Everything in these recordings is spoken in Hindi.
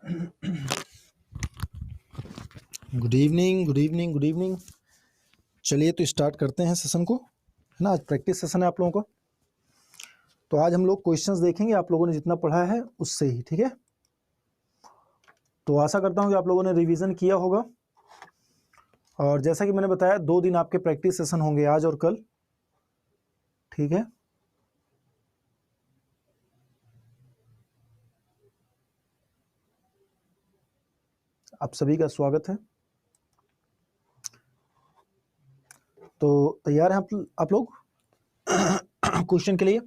Good evening, good evening, good evening. चलिए तो स्टार्ट करते हैं सेशन को, है ना। आज प्रैक्टिस सेशन है आप लोगों का। तो आज हम लोग क्वेश्चंस देखेंगे आप लोगों ने जितना पढ़ा है उससे ही, ठीक है। तो आशा करता हूँ कि आप लोगों ने रिवीजन किया होगा। और जैसा कि मैंने बताया 2 दिन आपके प्रैक्टिस सेशन होंगे, आज और कल, ठीक है। आप सभी का स्वागत है। तो तैयार हैं आप लोग क्वेश्चन के लिए?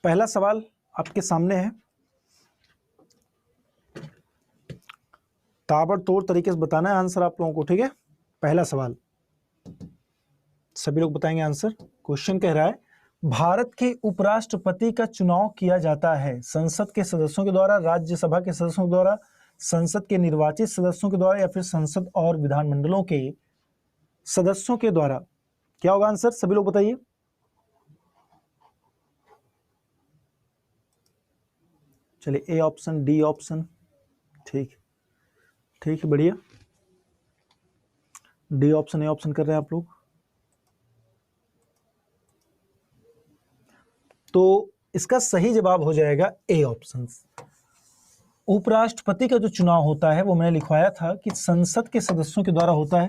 पहला सवाल आपके सामने है, ताबड़तोड़ तरीके से बताना है आंसर आप लोगों को, ठीक है। पहला सवाल सभी लोग बताएंगे आंसर। क्वेश्चन कह रहा है, भारत के उपराष्ट्रपति का चुनाव किया जाता है संसद के सदस्यों के द्वारा, राज्यसभा के सदस्यों के द्वारा, संसद के निर्वाचित सदस्यों के द्वारा, या फिर संसद और विधानमंडलों के सदस्यों के द्वारा। क्या होगा आंसर, सभी लोग बताइए। चलिए, ए ऑप्शन, डी ऑप्शन, ठीक ठीक है, बढ़िया। डी ऑप्शन, ए ऑप्शन कर रहे हैं आप लोग। तो इसका सही जवाब हो जाएगा ए ऑप्शन। उपराष्ट्रपति का जो चुनाव होता है वो मैंने लिखवाया था कि संसद के सदस्यों के द्वारा होता है।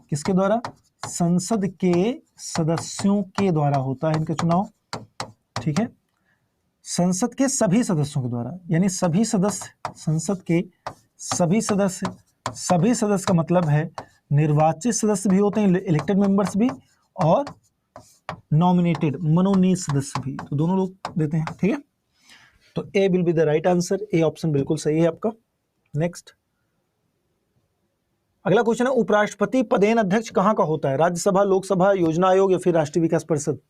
किसके द्वारा? संसद के सदस्यों के द्वारा होता है इनका चुनाव, ठीक है। संसद के सभी सदस्यों के द्वारा, यानी सभी सदस्य, संसद के सभी सदस्य। सभी सदस्य का मतलब है निर्वाचित सदस्य भी होते हैं, इलेक्टेड मेंबर्स भी, और नॉमिनेटेड, मनोनीत सदस्य भी, तो दोनों लोग देते हैं, ठीक है। तो A will be the right answer, A option बिल्कुल सही है आपका। नेक्स्ट, अगला क्वेश्चन है, उपराष्ट्रपति पदेन अध्यक्ष कहां का होता है? राज्यसभा, लोकसभा, योजना आयोग, या फिर राष्ट्रीय विकास परिषद?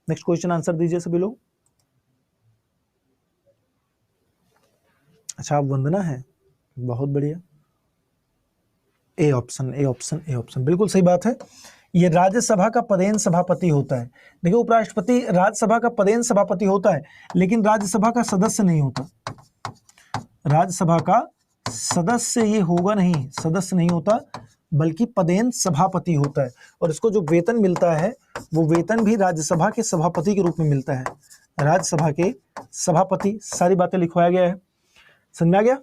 नेक्स्ट क्वेश्चन आंसर दीजिए सभी लोग। अच्छा, आप वंदना है, बहुत बढ़िया। A option, A option, A option बिल्कुल सही बात है। ये राज्यसभा का पदेन सभापति होता है। देखिए, उपराष्ट्रपति राज्यसभा का पदेन सभापति होता है, लेकिन राज्यसभा का सदस्य नहीं होता। राज्यसभा का सदस्य ये होगा नहीं, सदस्य नहीं होता, बल्कि पदेन सभापति होता है। और इसको जो वेतन मिलता है वो वेतन भी राज्यसभा के सभापति के रूप में मिलता है। राज्यसभा के सभापति, सारी बातें लिखवाया गया है, समझ में आ गया?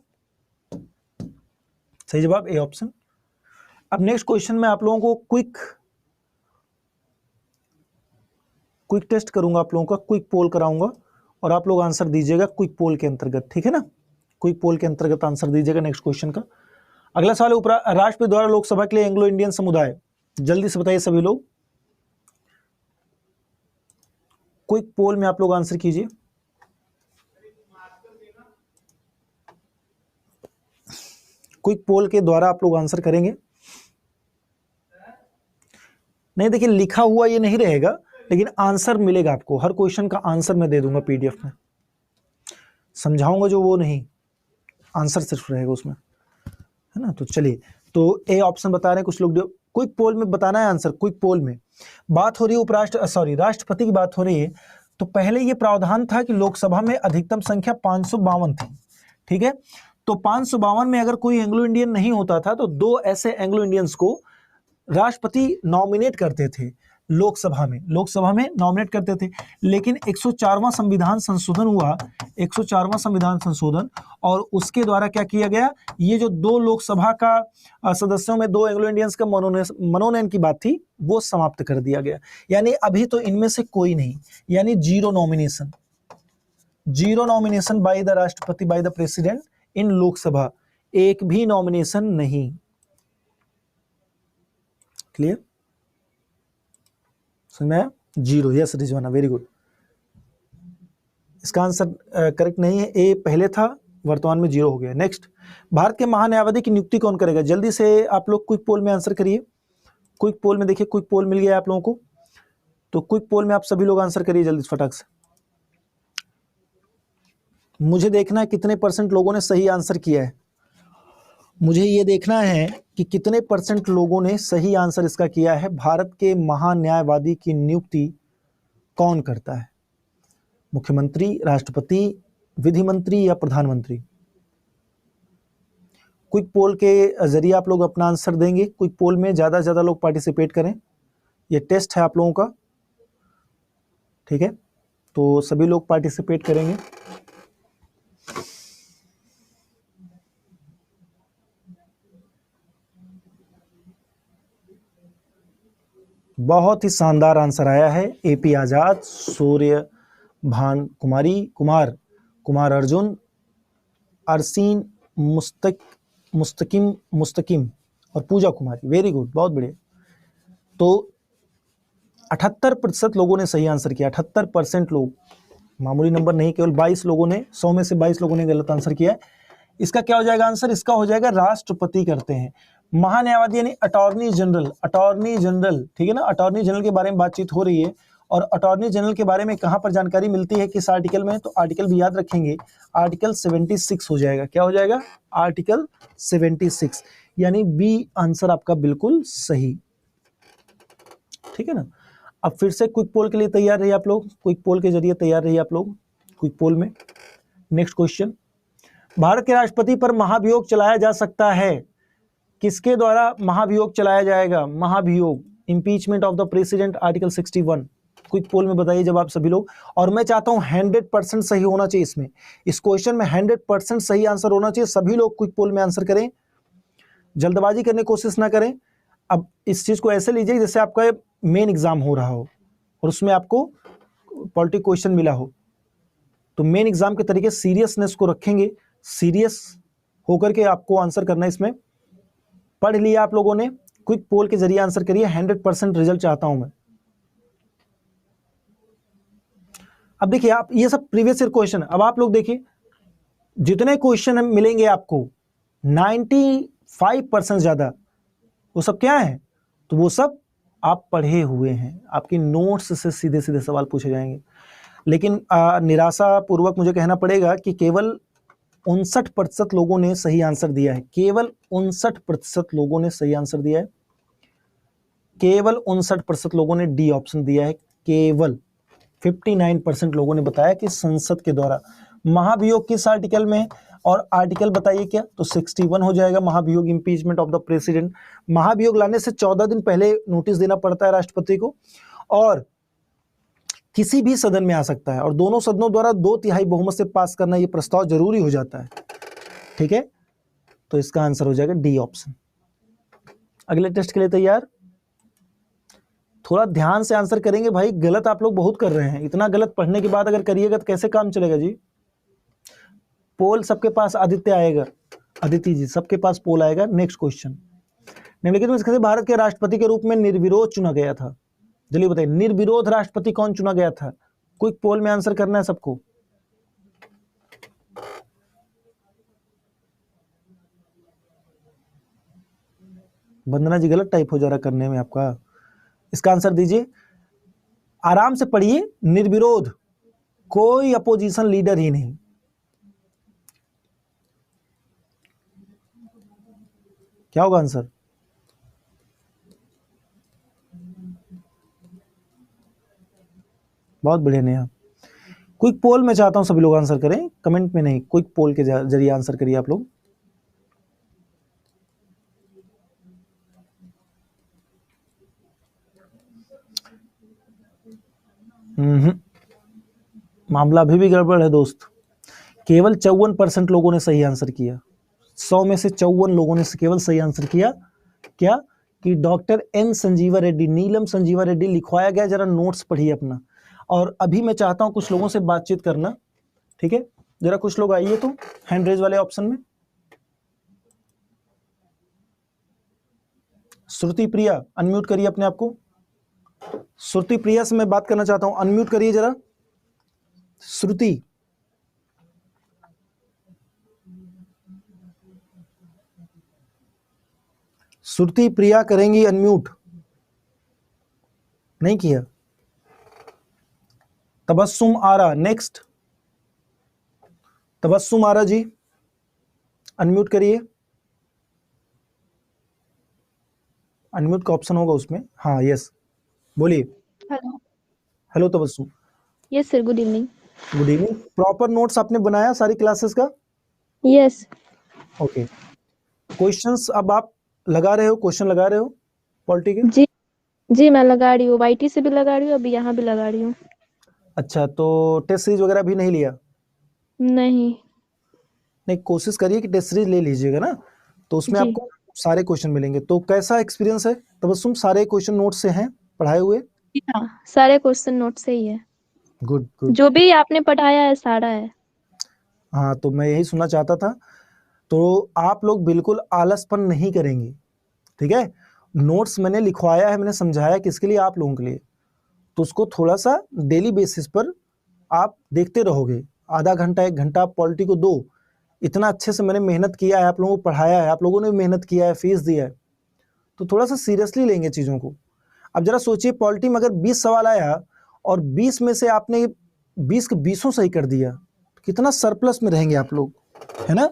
सही जवाब ए ऑप्शन। अब नेक्स्ट क्वेश्चन में आप लोगों को क्विक टेस्ट करूंगा, आप लोगों का क्विक पोल कराऊंगा, और आप लोग आंसर दीजिएगा क्विक पोल के अंतर्गत, ठीक है ना। क्विक पोल के अंतर्गत आंसर दीजिएगा नेक्स्ट क्वेश्चन का। अगला सवाल है, राष्ट्रपति द्वारा लोकसभा के लिए एंग्लो इंडियन समुदाय, जल्दी से बताइए सभी लोग। क्विक पोल में आप लोग आंसर कीजिए। क्विक पोल के द्वारा आप लोग आंसर करेंगे। नहीं, देखिए लिखा हुआ ये नहीं रहेगा, लेकिन आंसर मिलेगा आपको। हर क्वेश्चन का आंसर मैं दे दूंगा पीडीएफ में, समझाऊंगा जो, वो नहीं, आंसर सिर्फ रहेगा उसमें, है ना। तो चलिए, तो ए ऑप्शन बता रहे हैं कुछ लोग। क्विक पोल में बताना है आंसर। क्विक पोल में बात हो रही है राष्ट्रपति की बात हो रही है। तो पहले ये प्रावधान था कि लोकसभा में अधिकतम संख्या 552 थी, ठीक है। तो 552 में अगर कोई एंग्लो इंडियन नहीं होता था तो 2 ऐसे एंग्लो इंडियंस को राष्ट्रपति नॉमिनेट करते थे, लोकसभा में नॉमिनेट करते थे। लेकिन 104वां संविधान संशोधन हुआ, 104वां संविधान संशोधन, और उसके द्वारा क्या किया गया, ये जो 2 लोकसभा का सदस्यों में 2 एंग्लो इंडियंस का मनोनयन की बात थी वो समाप्त कर दिया गया। यानी अभी तो इनमें से कोई नहीं, यानी जीरो नॉमिनेशन बाय द राष्ट्रपति, by the president in Lok Sabha, एक भी नॉमिनेशन नहीं। क्लियर, समझ में? Zero, yes Rizwana, very good. इसका आंसर करेक्ट नहीं है, ए पहले था, वर्तमान में 0 हो गया। नेक्स्ट, भारत के महान्यायवादी की नियुक्ति कौन करेगा? जल्दी से आप लोग क्विक पोल में आंसर करिए। क्विक पोल में देखिए, क्विक पोल मिल गया आप लोगों को, तो क्विक पोल में आप सभी लोग आंसर करिए जल्दी फटाक से। मुझे देखना है कितने % लोगों ने सही आंसर किया है, मुझे ये देखना है कि कितने % लोगों ने सही आंसर इसका किया है। भारत के महान्यायवादी की नियुक्ति कौन करता है? मुख्यमंत्री, राष्ट्रपति, विधि मंत्री या प्रधानमंत्री? क्विक पोल के जरिए आप लोग अपना आंसर देंगे। क्विक पोल में ज़्यादा से ज़्यादा लोग पार्टिसिपेट करें, ये टेस्ट है आप लोगों का, ठीक है? तो सभी लोग पार्टिसिपेट करेंगे। बहुत ही शानदार आंसर आया है। एपी आजाद, सूर्य भान कुमारी, कुमार अर्जुन, अरसीन मुस्तकिम और पूजा कुमारी। वेरी गुड, बहुत बढ़िया। तो 78% लोगों ने सही आंसर किया। 78% लोग, मामूली नंबर नहीं, केवल 22 लोगों ने, 100 में से 22 लोगों ने गलत आंसर किया है। इसका क्या हो जाएगा आंसर? इसका हो जाएगा राष्ट्रपति करते हैं। महान्यायवादी यानी अटॉर्नी जनरल, ठीक है ना? अटॉर्नी जनरल के बारे में बातचीत हो रही है, और अटॉर्नी जनरल के बारे में कहां पर जानकारी मिलती है, किस आर्टिकल में? तो आर्टिकल भी याद रखेंगे, आर्टिकल 76 हो जाएगा। क्या हो जाएगा? आर्टिकल 76, यानी बी आंसर आपका बिल्कुल सही, ठीक है ना? अब फिर से क्विक पोल के लिए तैयार रहिए आप लोग, क्विक पोल के जरिए तैयार रहिए आप लोग क्विक पोल में। नेक्स्ट क्वेश्चन, भारत के राष्ट्रपति पर महाभियोग चलाया जा सकता है, किसके द्वारा महाभियोग चलाया जाएगा? महाभियोग, impeachment of the president, article 61। Quick poll में बताइए जब आप सभी लोग, और मैं चाहता हूं 100% सही होना चाहिए इसमें, इस क्वेश्चन में 100% सही आंसर होना चाहिए। सभी लोग क्विक पोल में आंसर करें, जल्दबाजी करने की कोशिश ना करें। अब इस चीज को ऐसे लीजिए जैसे आपका मेन एग्जाम हो रहा हो और उसमें आपको पॉलिटिक क्वेश्चन मिला हो, तो मेन एग्जाम के तरीके सीरियसनेस को रखेंगे, सीरियस होकर के आपको आंसर करना है। इसमें पढ़ लिया आप लोगों ने, क्विक पोल के जरिए आंसर करिए, 100% रिजल्ट चाहता हूं मैं। अब देखिए, आप ये सब प्रीवियस ईयर क्वेश्चन, अब आप लोग देखिए जितने क्वेश्चन मिलेंगे आपको 95% ज्यादा, वो सब क्या है? तो वो सब आप पढ़े हुए हैं, आपकी नोट्स से सीधे सीधे सवाल पूछे जाएंगे। लेकिन निराशा पूर्वक मुझे कहना पड़ेगा कि केवल 59% लोगों ने सही आंसर दिया है, केवल 59% लोगों ने सही आंसर दिया है, केवल 59% लोगों ने डी ऑप्शन दिया है, केवल 59% लोगों ने बताया कि संसद के द्वारा। महाभियोग किस आर्टिकल में, और आर्टिकल बताइए क्या? तो 61 हो जाएगा महाभियोग, इंपीचमेंट ऑफ द प्रेसिडेंट। महाभियोग लाने से 14 दिन पहले नोटिस देना पड़ता है राष्ट्रपति को, और किसी भी सदन में आ सकता है, और दोनों सदनों द्वारा 2/3 बहुमत से पास करना ये प्रस्ताव जरूरी हो जाता है, ठीक है? तो इसका आंसर हो जाएगा डी ऑप्शन। अगले टेस्ट के लिए तैयार? थोड़ा ध्यान से आंसर करेंगे भाई, गलत आप लोग बहुत कर रहे हैं। इतना गलत पढ़ने के बाद अगर करिएगा तो कैसे काम चलेगा जी? पोल सबके पास आदित्य आएगा, अदिति जी सबके पास पोल आएगा। नेक्स्ट क्वेश्चन, निम्नलिखित में से भारत के राष्ट्रपति के रूप में निर्विरोध चुना गया था? जल्दी बताइए, निर्विरोध राष्ट्रपति कौन चुना गया था? क्विक पोल में आंसर करना है सबको। वंदना जी गलत टाइप हो जा रहा करने में आपका, इसका आंसर दीजिए, आराम से पढ़िए। निर्विरोध, कोई अपोजिशन लीडर ही नहीं। क्या होगा आंसर? बहुत बढ़िया नेहा। क्विक पोल में चाहता हूं सभी लोग आंसर करें, कमेंट में नहीं, क्विक पोल के जरिए आंसर करिए आप लोग। मामला अभी भी गड़बड़ है दोस्त। केवल 54% लोगों ने सही आंसर किया, 100 में से 54 लोगों ने केवल सही आंसर किया। क्या कि डॉक्टर एन संजीवा रेड्डी, नीलम संजीवा रेड्डी लिखवाया गया, जरा नोट्स पढ़िए अपना। और अभी मैं चाहता हूं कुछ लोगों से बातचीत करना, ठीक है? जरा कुछ लोग आइए तो हैंड रेज वाले ऑप्शन में। श्रुति प्रिया, अनम्यूट करिए अपने आप को। श्रुति प्रिया से मैं बात करना चाहता हूं, अनम्यूट करिए जरा। श्रुति, श्रुति प्रिया करेंगी अनम्यूट? नहीं किया। तबस्सुम आरा, नेक्स्ट। तबस्सुम आरा जी, अनम्यूट करिए। अनम्यूट का ऑप्शन होगा उसमें। हाँ, यस, बोलिए। Hello. Hello Tabassum. Yes sir, good evening. Good evening. Proper notes आपने बनाया सारी क्लासेस का? यस। ओके। क्वेश्चंस अब आप लगा रहे हो, क्वेश्चन लगा रहे हो पॉलिटी के? जी जी, मैं लगा रही हूँ, वाईटी से भी लगा रही हूँ, अभी यहाँ भी लगा रही हूँ। अच्छा, तो टेस्ट सीरीज वगैरह भी नहीं लिया? नहीं। नहीं, कोशिश करिए कि टेस्ट सीरीज ले लीजिएगा ना, तो उसमें जी आपको सारे क्वेश्चन मिलेंगे। तो कैसा एक्सपीरियंस है तबस्सुम? सारे क्वेश्चन नोट से हैं पढ़ाए हुए? जी हाँ, सारे क्वेश्चन नोट से ही है, गुड गुड। जो भी आपने पढ़ाया है सारा है। हाँ, तो मैं यही सुनना चाहता था। तो आप लोग बिल्कुल आलसपन नहीं करेंगे, ठीक है? नोट्स मैंने लिखवाया है, मैंने समझाया किसके लिए, आप लोगों के लिए। तो उसको थोड़ा सा डेली बेसिस पर आप देखते रहोगे, आधा घंटा 1 घंटा आप पॉलिटी को दो। इतना अच्छे से मैंने मेहनत किया है, आप लोगों को पढ़ाया है, आप लोगों ने भी मेहनत किया है, फीस दिया है, तो थोड़ा सा सीरियसली लेंगे चीज़ों को। अब जरा सोचिए, पॉलिटी में अगर 20 सवाल आया और 20 में से आपने 20 के 20 सही कर दिया, तो कितना सरप्लस में रहेंगे आप लोग, है ना?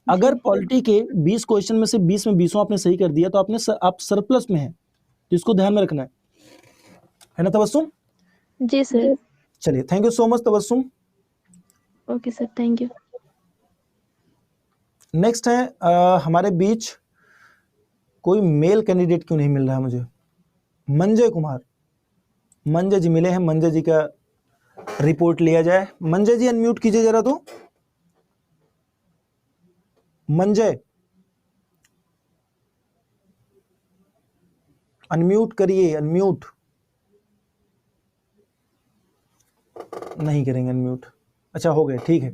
अगर पॉलिटी के 20 क्वेश्चन में से 20 में 20 आपने सही कर दिया, तो आप सरप्लस में हैं। तो इसको ध्यान में रखना है ना तबस्सुम? जी सर। चलिए, thank you so much Tabassum. Okay sir, thank you. Next है हमारे बीच कोई मेल कैंडिडेट क्यों नहीं मिल रहा है मुझे? मंजय कुमार, मंजय जी मिले हैं, मंजय जी का रिपोर्ट लिया जाए। मंजय जी अनम्यूट कीजिए जरा, तो मंजय अनम्यूट करिए, अनम्यूट। नहीं करेंगे अनम्यूट। अच्छा, हो गए, ठीक है।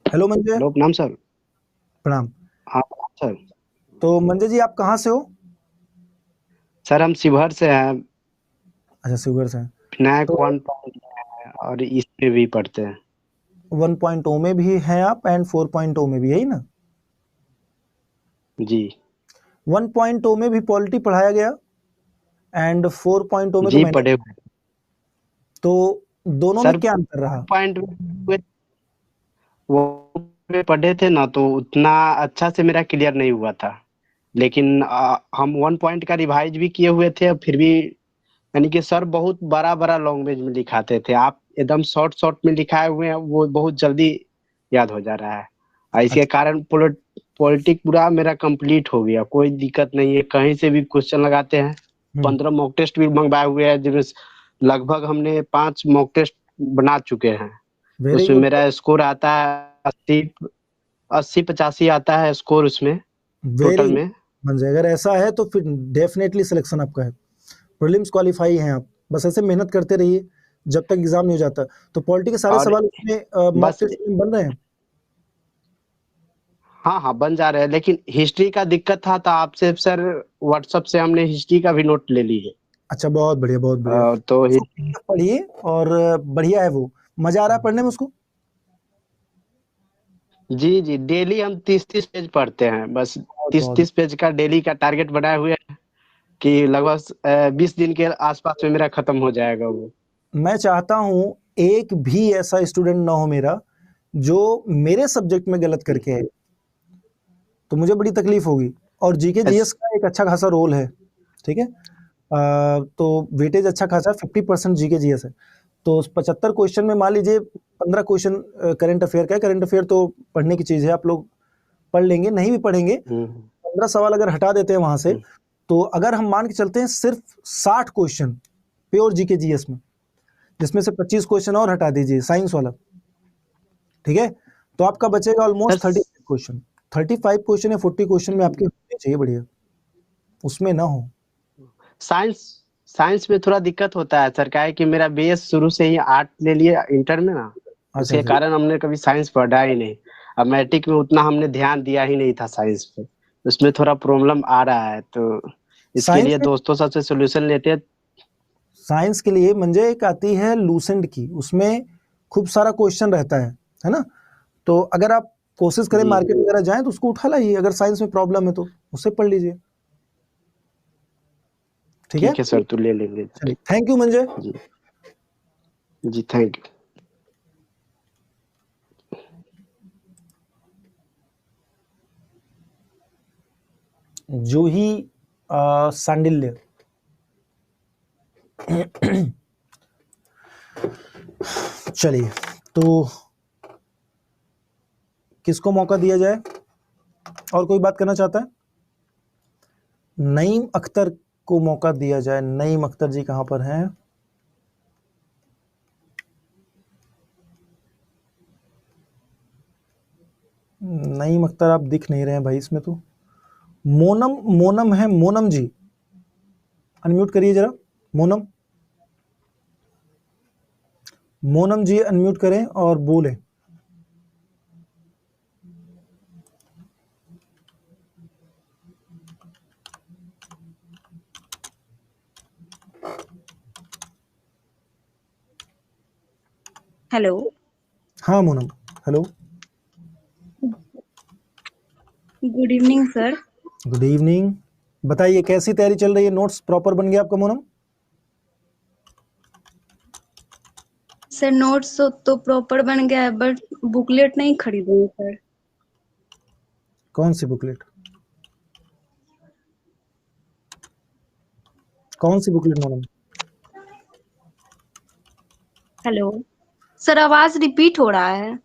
हेलो मंजय। हेलो, प्रणाम सर। प्रणाम। हाँ प्रणाम सर। तो मंजय जी, आप कहाँ से हो? सर हम शिवहर से हैं, अच्छा, शिवहर से हैं। विनायक तो 1 और इसमें भी पढ़ते हैं। 1.0 में भी हैं आप एंड 4.0 में भी, यही ना? जी 1.0 में भी पॉलिटी पढ़ाया गया एंड 4.0 में तो जी मैंने, पढ़े हुए। तो दोनों में सर क्या अंतर रहा? पॉइंट वो में पढ़े थे ना, तो उतना अच्छा से मेरा क्लियर नहीं हुआ था, लेकिन हम 1 पॉइंट का रिवाइज भी किए हुए थे। फिर भी यानी कि सर बहुत बड़ा बड़ा लैंग्वेज में लिखाते थे, आप एकदम शॉर्ट शॉर्ट में लिखाए हुए हैं, वो बहुत जल्दी याद हो जा रहा है। और इसके अच्छा। कारण पॉलिटिक पूरा मेरा कंप्लीट हो गया, कोई दिक्कत नहीं है, कहीं से भी क्वेश्चन लगाते हैं। 15 मॉक टेस्ट भी मंगवाए हुए हैं, जिनमें लगभग हमने 5 मॉक टेस्ट बना चुके हैं। वेरी उसमें गुड। मेरा स्कोर आता है 80-85 आता है स्कोर उसमें वेरी टोटल गुड में। मंजय, अगर ऐसा है तो फिर डेफिनेटली सिलेक्शन आपका है। प्रीलिम्स क्वालिफाई हैं आप, बस ऐसे मेहनत करते रहिए जब तक एग्जाम नहीं हो जाता। तो पॉलिटी के सारे और सवाल उसमें मॉक बस टेस्ट में बन रहे हैं? हाँ हाँ बन जा रहे हैं, लेकिन हिस्ट्री का दिक्कत था, तो आपसे सर व्हाट्सएप से हमने हिस्ट्री का भी नोट ले ली है। अच्छा, बहुत बढ़िया, बहुत बढ़िया। तो उसको पढ़िए और बढ़िया है वो, मजा आ रहा है पढ़ने में उसको? जी जी डेली हम 30-30 पेज पढ़ते हैं, बस बहुत तीस बहुत। तीस पेज का डेली का टारगेट बनाए हुए हैं कि लगभग 20 दिन के आसपास में मेरा खत्म हो जाएगा वो। मैं चाहता हूं एक भी ऐसा स्टूडेंट ना हो मेरा जो मेरे सब्जेक्ट में गलत करके आए, तो मुझे बड़ी तकलीफ होगी। और जीके जीएस का एक अच्छा खासा रोल है, ठीक है? तो वेटेज अच्छा खासा 50% जीके जीएस है। तो 75 क्वेश्चन में मान लीजिए 15 क्वेश्चन करंट अफेयर का है। करंट अफेयर तो पढ़ने की चीज़ है, आप लोग पढ़ लेंगे, नहीं भी पढ़ेंगे, हम्म 15 सवाल अगर हटा देते हैं वहां से, हम्म तो अगर हम मान के चलते हैं सिर्फ 60 क्वेश्चन प्योर जीके जीएस में, जिसमें से 25 क्वेश्चन और हटा दीजिए साइंस वाला, ठीक है? तो आपका बचेगा ऑलमोस्ट सर 35 क्वेश्चन। 35 क्वेश्चन या 40 क्वेश्चन में आपके होने चाहिए बढ़िया, उसमें ना हो। साइंस साइंस में थोड़ा दिक्कत होता है सर, क्या है कि मेरा बेस शुरू से ही आर्ट ले लिया इंटर में ना, अच्छा उसके अच्छा। कारण हमने कभी साइंस पढ़ा ही नहीं। अब मैट्रिक में उतना हमने ध्यान दिया ही नहीं था साइंस पे, उसमें थोड़ा प्रॉब्लम आ रहा है, तो इसके साइंस लिए के दोस्तों सबसे सोल्यूशन लेते हैं। साइंस के लिए मंजे एक आती है लूसेंट की, उसमें खूब सारा क्वेश्चन रहता है ना? तो अगर आप कोशिश करें जी मार्केट वगैरह जाएं तो उसको उठा लाइए, अगर साइंस में प्रॉब्लम है तो उससे पढ़ लीजिए। ठीक है, ठीक है सर, तो ले लेंगे। चलिए थैंक यू मंजय। जी जी, थैंक यू। जूही सांडिल्य, चलिए तो किसको मौका दिया जाए, और कोई बात करना चाहता है? नईम अख्तर को मौका दिया जाए। नईम अख्तर जी कहां पर हैं? नईम अख्तर आप दिख नहीं रहे हैं भाई इसमें तो। मोनम, मोनम है, मोनम जी अनम्यूट करिए जरा। मोनम, मोनम जी अनम्यूट करें और बोलें। हेलो। हाँ Monam, hello, good evening sir. Good evening. बताइए कैसी तैयारी चल रही है? नोट्स प्रॉपर बन गया आपका मोनम? सर नोट्स तो प्रॉपर बन गया है, बट बुकलेट नहीं खरीदे हैं सर। कौन सी बुकलेट? कौन सी बुकलेट मोनम? हेलो सर, आवाज रिपीट हो रहा है।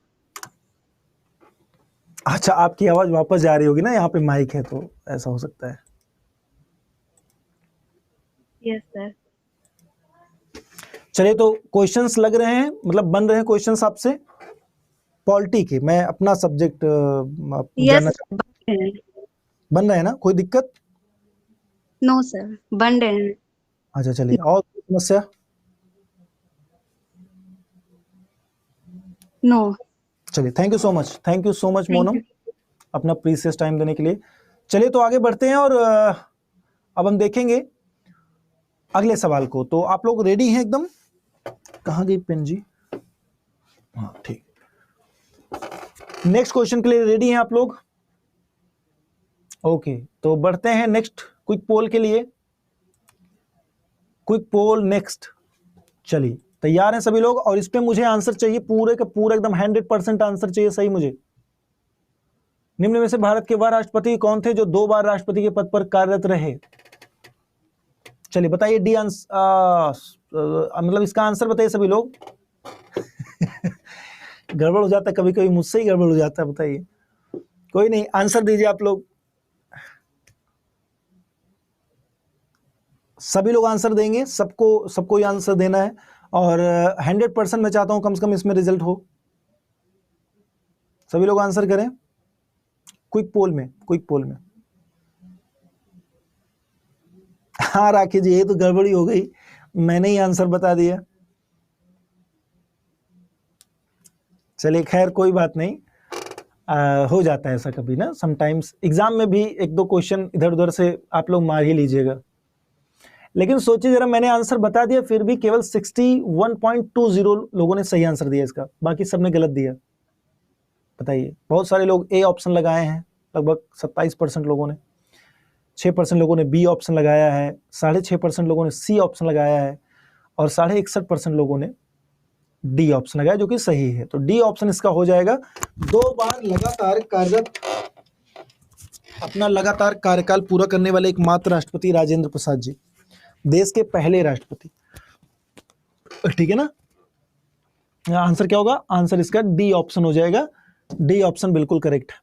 अच्छा, आपकी आवाज वापस जा रही होगी ना, यहाँ पे माइक है तो ऐसा हो सकता है। Yes sir. चलिए तो क्वेश्चंस लग रहे हैं, मतलब बन रहे हैं क्वेश्चंस आपसे पॉलिटी के। मैं अपना सब्जेक्ट यस जानना सर, बन रहे हैं। बन रहे हैं ना, कोई दिक्कत? नो सर, बन रहे हैं। अच्छा चलिए, और कोई समस्या? नो। चलिए, thank you so much, thank you so much thank Monam, you. अपना प्रीसियस टाइम देने के लिए। चलिए तो आगे बढ़ते हैं, और अब हम देखेंगे अगले सवाल को। तो आप लोग रेडी हैं एकदम? कहाँ गई पेन जी? हाँ ठीक। नेक्स्ट क्वेश्चन के लिए रेडी हैं आप लोग? ओके, तो बढ़ते हैं नेक्स्ट क्विक पोल के लिए। क्विक पोल नेक्स्ट। चलिए तैयार हैं सभी लोग? और इस पे मुझे आंसर चाहिए पूरे का पूरा, एकदम 100% आंसर चाहिए सही मुझे। निम्न में से भारत के वह राष्ट्रपति कौन थे जो 2 बार राष्ट्रपति के पद पर कार्यरत रहे? चलिए बताइए डी आंसर, मतलब इसका आंसर बताइए सभी लोग। गड़बड़ हो जाता है कभी कभी, मुझसे ही गड़बड़ हो जाता है, बताइए। कोई नहीं, आंसर दीजिए आप लोग। सभी लोग आंसर देंगे, सबको ही आंसर देना है, और 100% मैं चाहता हूं कम से कम इसमें रिजल्ट हो। सभी लोग आंसर करें क्विक पोल में, क्विक पोल में। हाँ राखी जी, ये तो गड़बड़ी हो गई, मैंने ही आंसर बता दिया। चलिए खैर कोई बात नहीं, हो जाता है ऐसा कभी ना, समटाइम्स एग्जाम में भी 1-2 क्वेश्चन इधर उधर से आप लोग मार ही लीजिएगा। लेकिन सोचिए जरा, मैंने आंसर बता दिया, फिर भी केवल 61.20 लोगों ने सही आंसर दिया इसका, बाकी सबने गलत दिया। बताइए, बहुत सारे लोग ए ऑप्शन लगाए हैं, लगभग 27% लोगों ने, 6% लोगों ने बी ऑप्शन लगाया है, 6.5% लोगों ने सी ऑप्शन लगाया है, और 61% लोगों ने डी ऑप्शन लगाया, जो कि सही है। तो डी ऑप्शन इसका हो जाएगा। 2 बार लगातार कार्यरत, अपना लगातार कार्यकाल पूरा करने वाले एकमात्र राष्ट्रपति राजेंद्र प्रसाद जी, देश के पहले राष्ट्रपति। ठीक है ना? आंसर क्या होगा? आंसर इसका डी ऑप्शन हो जाएगा। डी ऑप्शन बिल्कुल करेक्ट है।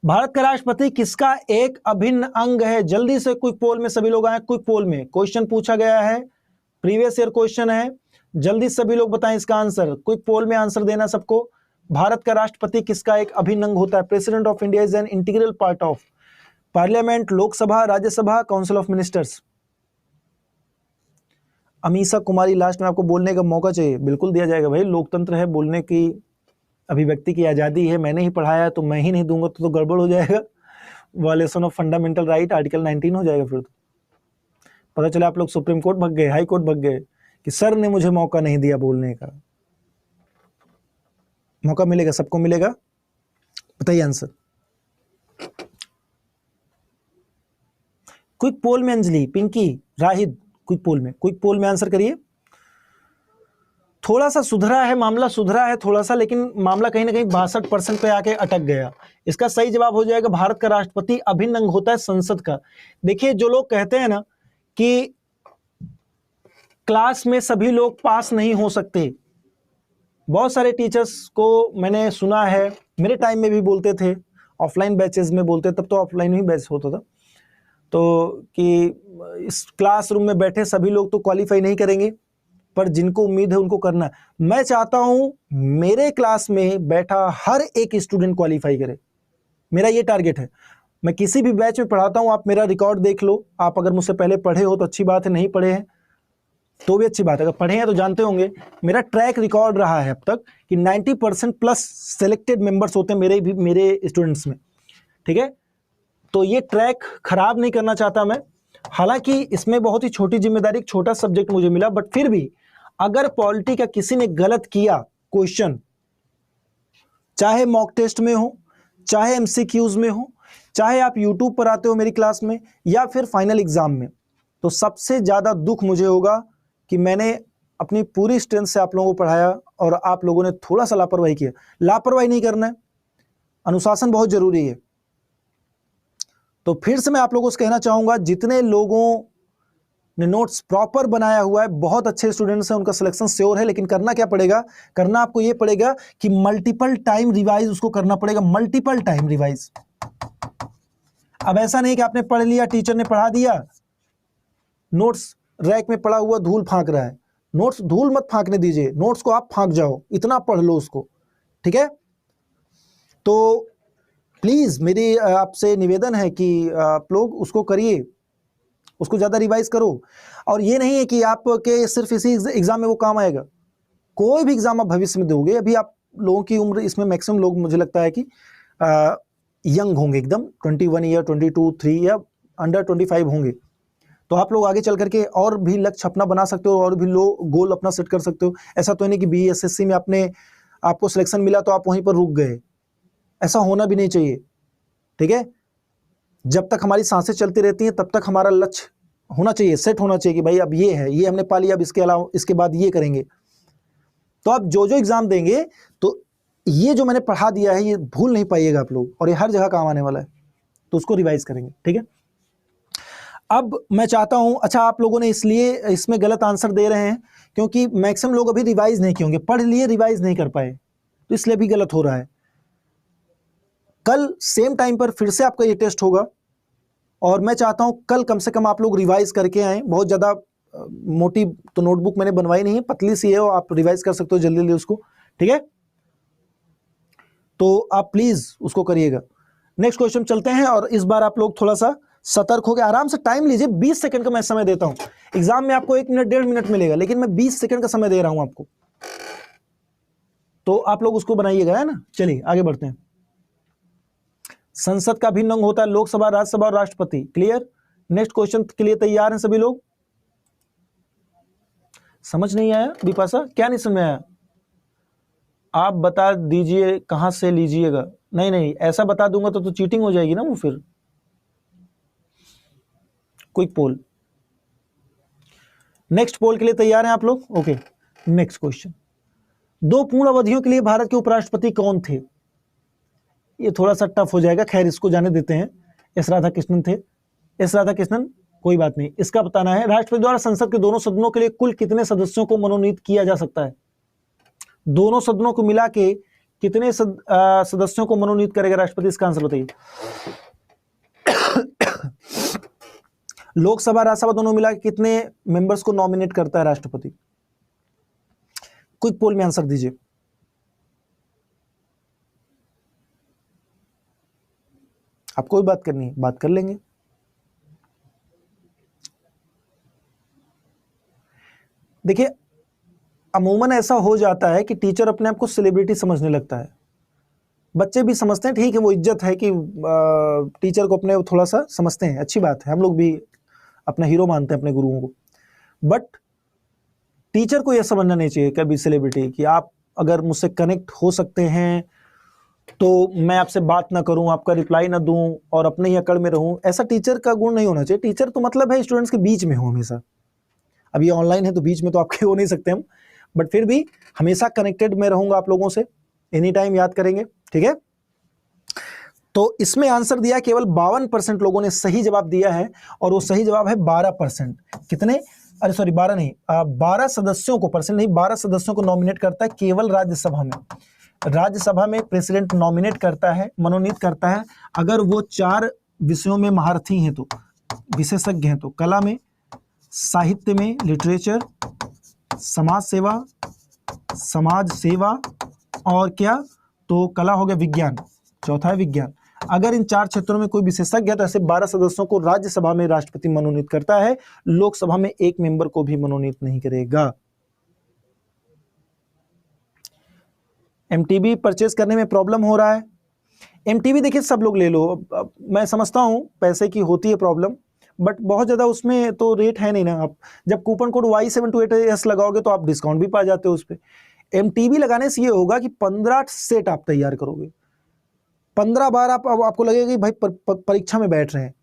भारत का राष्ट्रपति किसका एक अभिन्न अंग है? जल्दी से क्विक पोल में सभी लोग आए। क्विक पोल में क्वेश्चन पूछा गया है, प्रीवियस ईयर क्वेश्चन है, जल्दी सभी लोग बताएं इसका आंसर। क्विक पोल में आंसर देना सबको। भारत का राष्ट्रपति किसका एक अभिन्न अंग होता है? President of India is an integral part of parliament, Lok Sabha, Rajya Sabha, council of ministers. Amisha Kumari, last में आपको बोलने का मौका चाहिए, बिल्कुल दिया जाएगा भाई, लोकतंत्र है, बोलने की, अभिव्यक्ति की आज़ादी है। मैंने ही पढ़ाया तो मैं ही नहीं दूंगा तो गड़बड़ हो जाएगा, violation of fundamental right, article 19 हो जाएगा। फिर तो पता चला आप लोग सुप्रीम कोर्ट भग गए, हाई कोर्ट भग गए कि सर ने मुझे मौका नहीं दिया बोलने का। मौका मिलेगा, सबको मिलेगा। बताइए आंसर। क्विक पोल में अंजलि, पिंकी, राहिद, क्विक पोल में आंसर करिए। थोड़ा सा सुधरा है मामला, सुधरा है थोड़ा सा, लेकिन मामला कहीं ना कहीं 62% पे आके अटक गया। इसका सही जवाब हो जाएगा भारत का राष्ट्रपति अभिन्न अंग होता है संसद का। देखिए जो लोग कहते हैं ना कि क्लास में सभी लोग पास नहीं हो सकते, बहुत सारे टीचर्स को मैंने सुना है, मेरे टाइम में भी बोलते थे, ऑफलाइन बैचेस में बोलते, तब तो ऑफलाइन ही बैच होता था, तो कि इस क्लासरूम में बैठे सभी लोग तो क्वालिफाई नहीं करेंगे, पर जिनको उम्मीद है उनको करना है। मैं चाहता हूं मेरे क्लास में बैठा हर एक स्टूडेंट क्वालिफाई करे, मेरा ये टारगेट है। मैं किसी भी बैच में पढ़ाता हूं, आप मेरा रिकॉर्ड देख लो, आप अगर मुझसे पहले पढ़े हो तो अच्छी बात है, नहीं पढ़े हैं तो भी अच्छी बात है, अगर पढ़े हैं तो जानते होंगे मेरा ट्रैक रिकॉर्ड रहा है अब तक कि 90% प्लस सेलेक्टेड मेंबर्स होते हैं मेरे स्टूडेंट्स में, ठीक है। तो ये ट्रैक खराब नहीं करना चाहता मैं, हालांकि इसमें बहुत ही छोटी जिम्मेदारी, एक छोटा सब्जेक्ट मुझे मिला, बट फिर भी अगर पॉलिटी का किसी ने गलत किया क्वेश्चन, चाहे मॉक टेस्ट में हो, चाहे एमसीक्यूज में हो, चाहे आप यूट्यूब पर आते हो मेरी क्लास में, या फिर फाइनल एग्जाम में, तो सबसे ज्यादा दुख मुझे होगा कि मैंने अपनी पूरी स्ट्रेंथ से आप लोगों को पढ़ाया और आप लोगों ने थोड़ा सा लापरवाही किया। लापरवाही नहीं करना है, अनुशासन बहुत जरूरी है। तो फिर से मैं आप लोगों से कहना चाहूंगा, जितने लोगों ने नोट्स प्रॉपर बनाया हुआ है, बहुत अच्छे स्टूडेंट्स हैं, उनका सिलेक्शन श्योर है, लेकिन करना क्या पड़ेगा, करना आपको ये पड़ेगा कि मल्टीपल टाइम रिवाइज उसको करना पड़ेगा, मल्टीपल टाइम रिवाइज। अब ऐसा नहीं कि आपने पढ़ लिया, टीचर ने पढ़ा दिया, नोट्स रैक में पड़ा हुआ धूल फांक रहा है, नोट्स धूल मत फांकने दीजिए, नोट्स को आप फांक जाओ, इतना पढ़ लो उसको, ठीक है। तो प्लीज मेरी आपसे निवेदन है कि आप लोग उसको करिए, उसको ज्यादा रिवाइज करो। और ये नहीं है कि आपके सिर्फ इसी एग्जाम में वो काम आएगा, कोई भी एग्जाम आप भविष्य में दोगे। अभी आप लोगों की उम्र, इसमें मैक्सिमम लोग मुझे लगता है कि यंग होंगे एकदम, 21 ईयर, 22, 3 या अंडर 25 होंगे, तो आप लोग आगे चल करके और भी लक्ष्य अपना बना सकते हो और भी लो गोल अपना सेट कर सकते हो। ऐसा तो नहीं कि BSSC में आपको सिलेक्शन मिला तो आप वहीं पर रुक गए, ऐसा होना भी नहीं चाहिए, ठीक है। जब तक हमारी सांसें चलती रहती हैं तब तक हमारा लक्ष्य होना चाहिए, सेट होना चाहिए कि भाई अब ये है, ये हमने पा लिया, अब इसके अलावा इसके बाद ये करेंगे। तो आप जो जो एग्जाम देंगे तो ये जो मैंने पढ़ा दिया है ये भूल नहीं पाइएगा आप लोग, और ये हर जगह काम आने वाला है, तो उसको रिवाइज करेंगे, ठीक है। अब मैं चाहता हूं, अच्छा आप लोगों ने इसलिए इसमें गलत आंसर दे रहे हैं क्योंकि मैक्सिमम लोग अभी रिवाइज नहीं किए होंगे, पढ़ लिए रिवाइज नहीं कर पाए, तो इसलिए भी गलत हो रहा है। कल सेम टाइम पर फिर से आपका ये टेस्ट होगा और मैं चाहता हूं कल कम से कम आप लोग रिवाइज करके आए। बहुत ज़्यादा मोटी तो नोटबुक मैंने बनवाई नहीं है, पतली सी है, आप रिवाइज कर सकते हो जल्दी जल्दी उसको, ठीक है। तो आप प्लीज उसको करिएगा। नेक्स्ट क्वेश्चन चलते हैं, और इस बार आप लोग थोड़ा सा सतर्क हो गए, आराम से टाइम लीजिए, 20 सेकंड का मैं समय देता हूं। एग्जाम में आपको 1 मिनट 1.5 मिनट मिलेगा, लेकिन मैं 20 सेकंड का समय दे रहा हूं आपको, तो आप लोग उसको बनाइएगा, है ना। चलिए आगे बढ़ते हैं। संसद का भिन्न अंग होता है लोकसभा, राज्यसभा और राष्ट्रपति। क्लियर। नेक्स्ट क्वेश्चन के लिए तैयार हैं सभी लोग। समझ नहीं आया बिपाशा, क्या नहीं समझ में आया? आप बता दीजिए कहां से लीजिएगा। नहीं नहीं, ऐसा बता दूंगा तो चीटिंग हो जाएगी ना वो फिर। क्विक पोल, नेक्स्ट पोल के लिए तैयार हैं आप लोग? Okay, next question. 2 पूर्ण अवधियों के लिए भारत के उपराष्ट्रपति कौन थे? ये थोड़ा सा टफ हो जाएगा, खैर इसको जाने देते हैं। एस राधाकृष्णन थे। एस राधाकृष्णन, कोई बात नहीं। इसका बताना है, राष्ट्रपति द्वारा संसद के दोनों सदनों के लिए कुल कितने सदस्यों को मनोनीत किया जा सकता है? दोनों सदनों को मिला के कितने सदस्यों को मनोनीत करेगा राष्ट्रपति? इसका आंसर बताइए। लोकसभा राज्यसभा दोनों मिला के कितने मेंबर्स को नॉमिनेट करता है राष्ट्रपति? क्विक पोल में आंसर दीजिए। आपको भी बात करनी है, बात कर लेंगे। देखिए, अमूमन ऐसा हो जाता है कि टीचर अपने आप को सेलिब्रिटी समझने लगता है। बच्चे भी समझते हैं, ठीक है, वो इज्जत है कि टीचर को अपने थोड़ा सा समझते हैं, अच्छी बात है, हम लोग भी अपना हीरो मानते हैं अपने गुरुओं को। बट टीचर को यह समझना नहीं चाहिए कभी सेलिब्रिटी कि आप अगर मुझसे कनेक्ट हो सकते हैं तो मैं आपसे बात ना करूं, आपका रिप्लाई ना दूं और अपने ही अकड़ में रहूं, ऐसा टीचर का गुण नहीं होना चाहिए। टीचर तो मतलब है स्टूडेंट्स के बीच में हो हमेशा। अब ये ऑनलाइन है तो बीच में तो आपके हो नहीं सकते हम, बट फिर भी हमेशा कनेक्टेड में रहूंगा आप लोगों से, एनी टाइम याद करेंगे, ठीक है। तो इसमें आंसर दिया केवल 52% लोगों ने सही जवाब दिया है, और वो सही जवाब है 12%। कितने, अरे सॉरी 12 नहीं, 12 सदस्यों को, परसेंट नहीं, 12 सदस्यों को नॉमिनेट करता है केवल राज्यसभा में। राज्यसभा में प्रेसिडेंट नॉमिनेट करता है, मनोनीत करता है, अगर वो 4 विषयों में महारथी हैं, तो विशेषज्ञ हैं, तो कला में, साहित्य में, लिटरेचर, समाज सेवा और क्या, तो कला हो गया, विज्ञान, चौथा है विज्ञान। अगर इन 4 क्षेत्रों में कोई विशेषज्ञ है तो ऐसे 12 सदस्यों को राज्यसभा में राष्ट्रपति मनोनीत करता है, लोकसभा में 1 मेंबर को भी मनोनीत नहीं करेगा। एमटीबी परचेज करने में प्रॉब्लम हो रहा है। एमटीबी देखिए सब लोग ले लो, अब मैं समझता हूं पैसे की होती है प्रॉब्लम, बट बहुत ज़्यादा उसमें तो रेट है नहीं ना। आप जब कूपन कोड Y728S लगाओगे तो आप डिस्काउंट भी पा जाते हो उस पर। एमटीबी लगाने से ये होगा कि 15 सेट आप तैयार करोगे, 15 बार आपको लगेगा कि भाई परीक्षा में बैठ रहे हैं।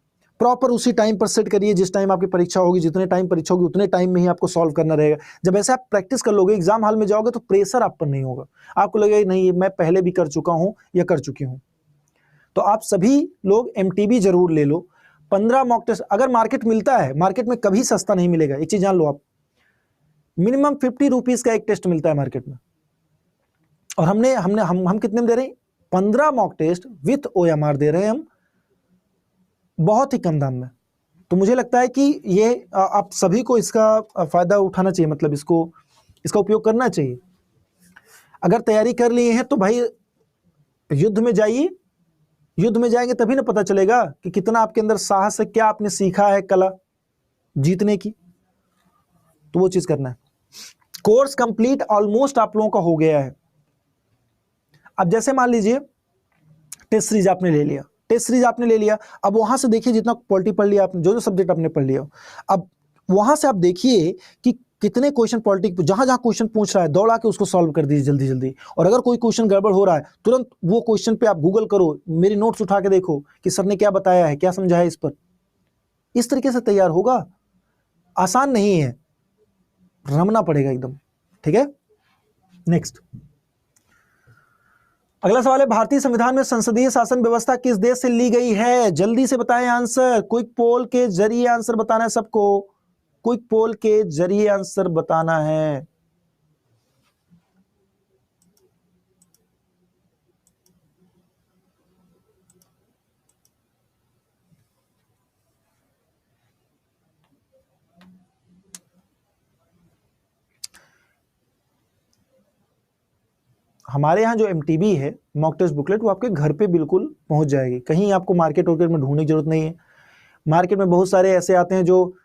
प्रॉपर उसी टाइम पर सेट करिए जिस टाइम आपकी परीक्षा होगी, जितने टाइम परीक्षा होगी उतने टाइम में ही आपको सॉल्व करना रहेगा। जब ऐसे आप प्रैक्टिस कर लोगे, एग्जाम हॉल में जाओगे तो प्रेशर आप पर नहीं होगा, आपको लगेगा नहीं मैं पहले भी कर चुका हूं या कर चुकी हूं। तो आप सभी लोग एमटीबी जरूर ले लो। 15 मॉक टेस्ट अगर मार्केट मिलता है, मार्केट में कभी सस्ता नहीं मिलेगा, एक चीज जान लो आप, मिनिमम 50 रुपीज का एक टेस्ट मिलता है मार्केट में, और हम कितने में दे रहे हैं, 15 मॉक टेस्ट विथ OMR दे रहे हैं हम, बहुत ही कम दाम में। तो मुझे लगता है कि ये आप सभी को इसका फायदा उठाना चाहिए, मतलब इसका उपयोग करना चाहिए। अगर तैयारी कर लिए हैं तो भाई युद्ध में जाइए, युद्ध में जाएंगे तभी ना पता चलेगा कि कितना आपके अंदर साहस है, क्या आपने सीखा है कला जीतने की, तो वो चीज करना है। कोर्स कंप्लीट ऑलमोस्ट आप लोगों का हो गया है। अब जैसे मान लीजिए टेस्ट सीरीज आपने ले लिया, टेस्ट सीरीज आपने ले लिया, अब वहां से देखिए जितना पॉलिटी पढ़ लिया आपने, जो सब्जेक्ट आपने पढ़ लिया, अब वहां से आप देखिए कि कितने क्वेश्चन पॉलिटिक, जहां जहां क्वेश्चन पूछ रहा है दौड़ा के उसको सॉल्व कर दीजिए जल्दी जल्दी। और अगर कोई क्वेश्चन गड़बड़ हो रहा है तुरंत वो क्वेश्चन पे आप गूगल करो, मेरी नोट्स उठा के देखो कि सर ने क्या बताया है, क्या समझा है इस पर। इस तरीके से तैयार होगा, आसान नहीं है, रमना पड़ेगा एकदम, ठीक है। नेक्स्ट अगला सवाल है, भारतीय संविधान में संसदीय शासन व्यवस्था किस देश से ली गई है? जल्दी से बताएं आंसर, क्विक पोल के जरिए आंसर बताना है सबको, क्विक पोल के जरिए आंसर बताना है। हमारे यहाँ जो एमटीबी है मॉक टेस्ट बुकलेट, वो आपके घर पे बिल्कुल पहुंच जाएगी, कहीं आपको मार्केट वॉर्केट में ढूंढने की जरूरत नहीं है। मार्केट में बहुत सारे ऐसे आते हैं जो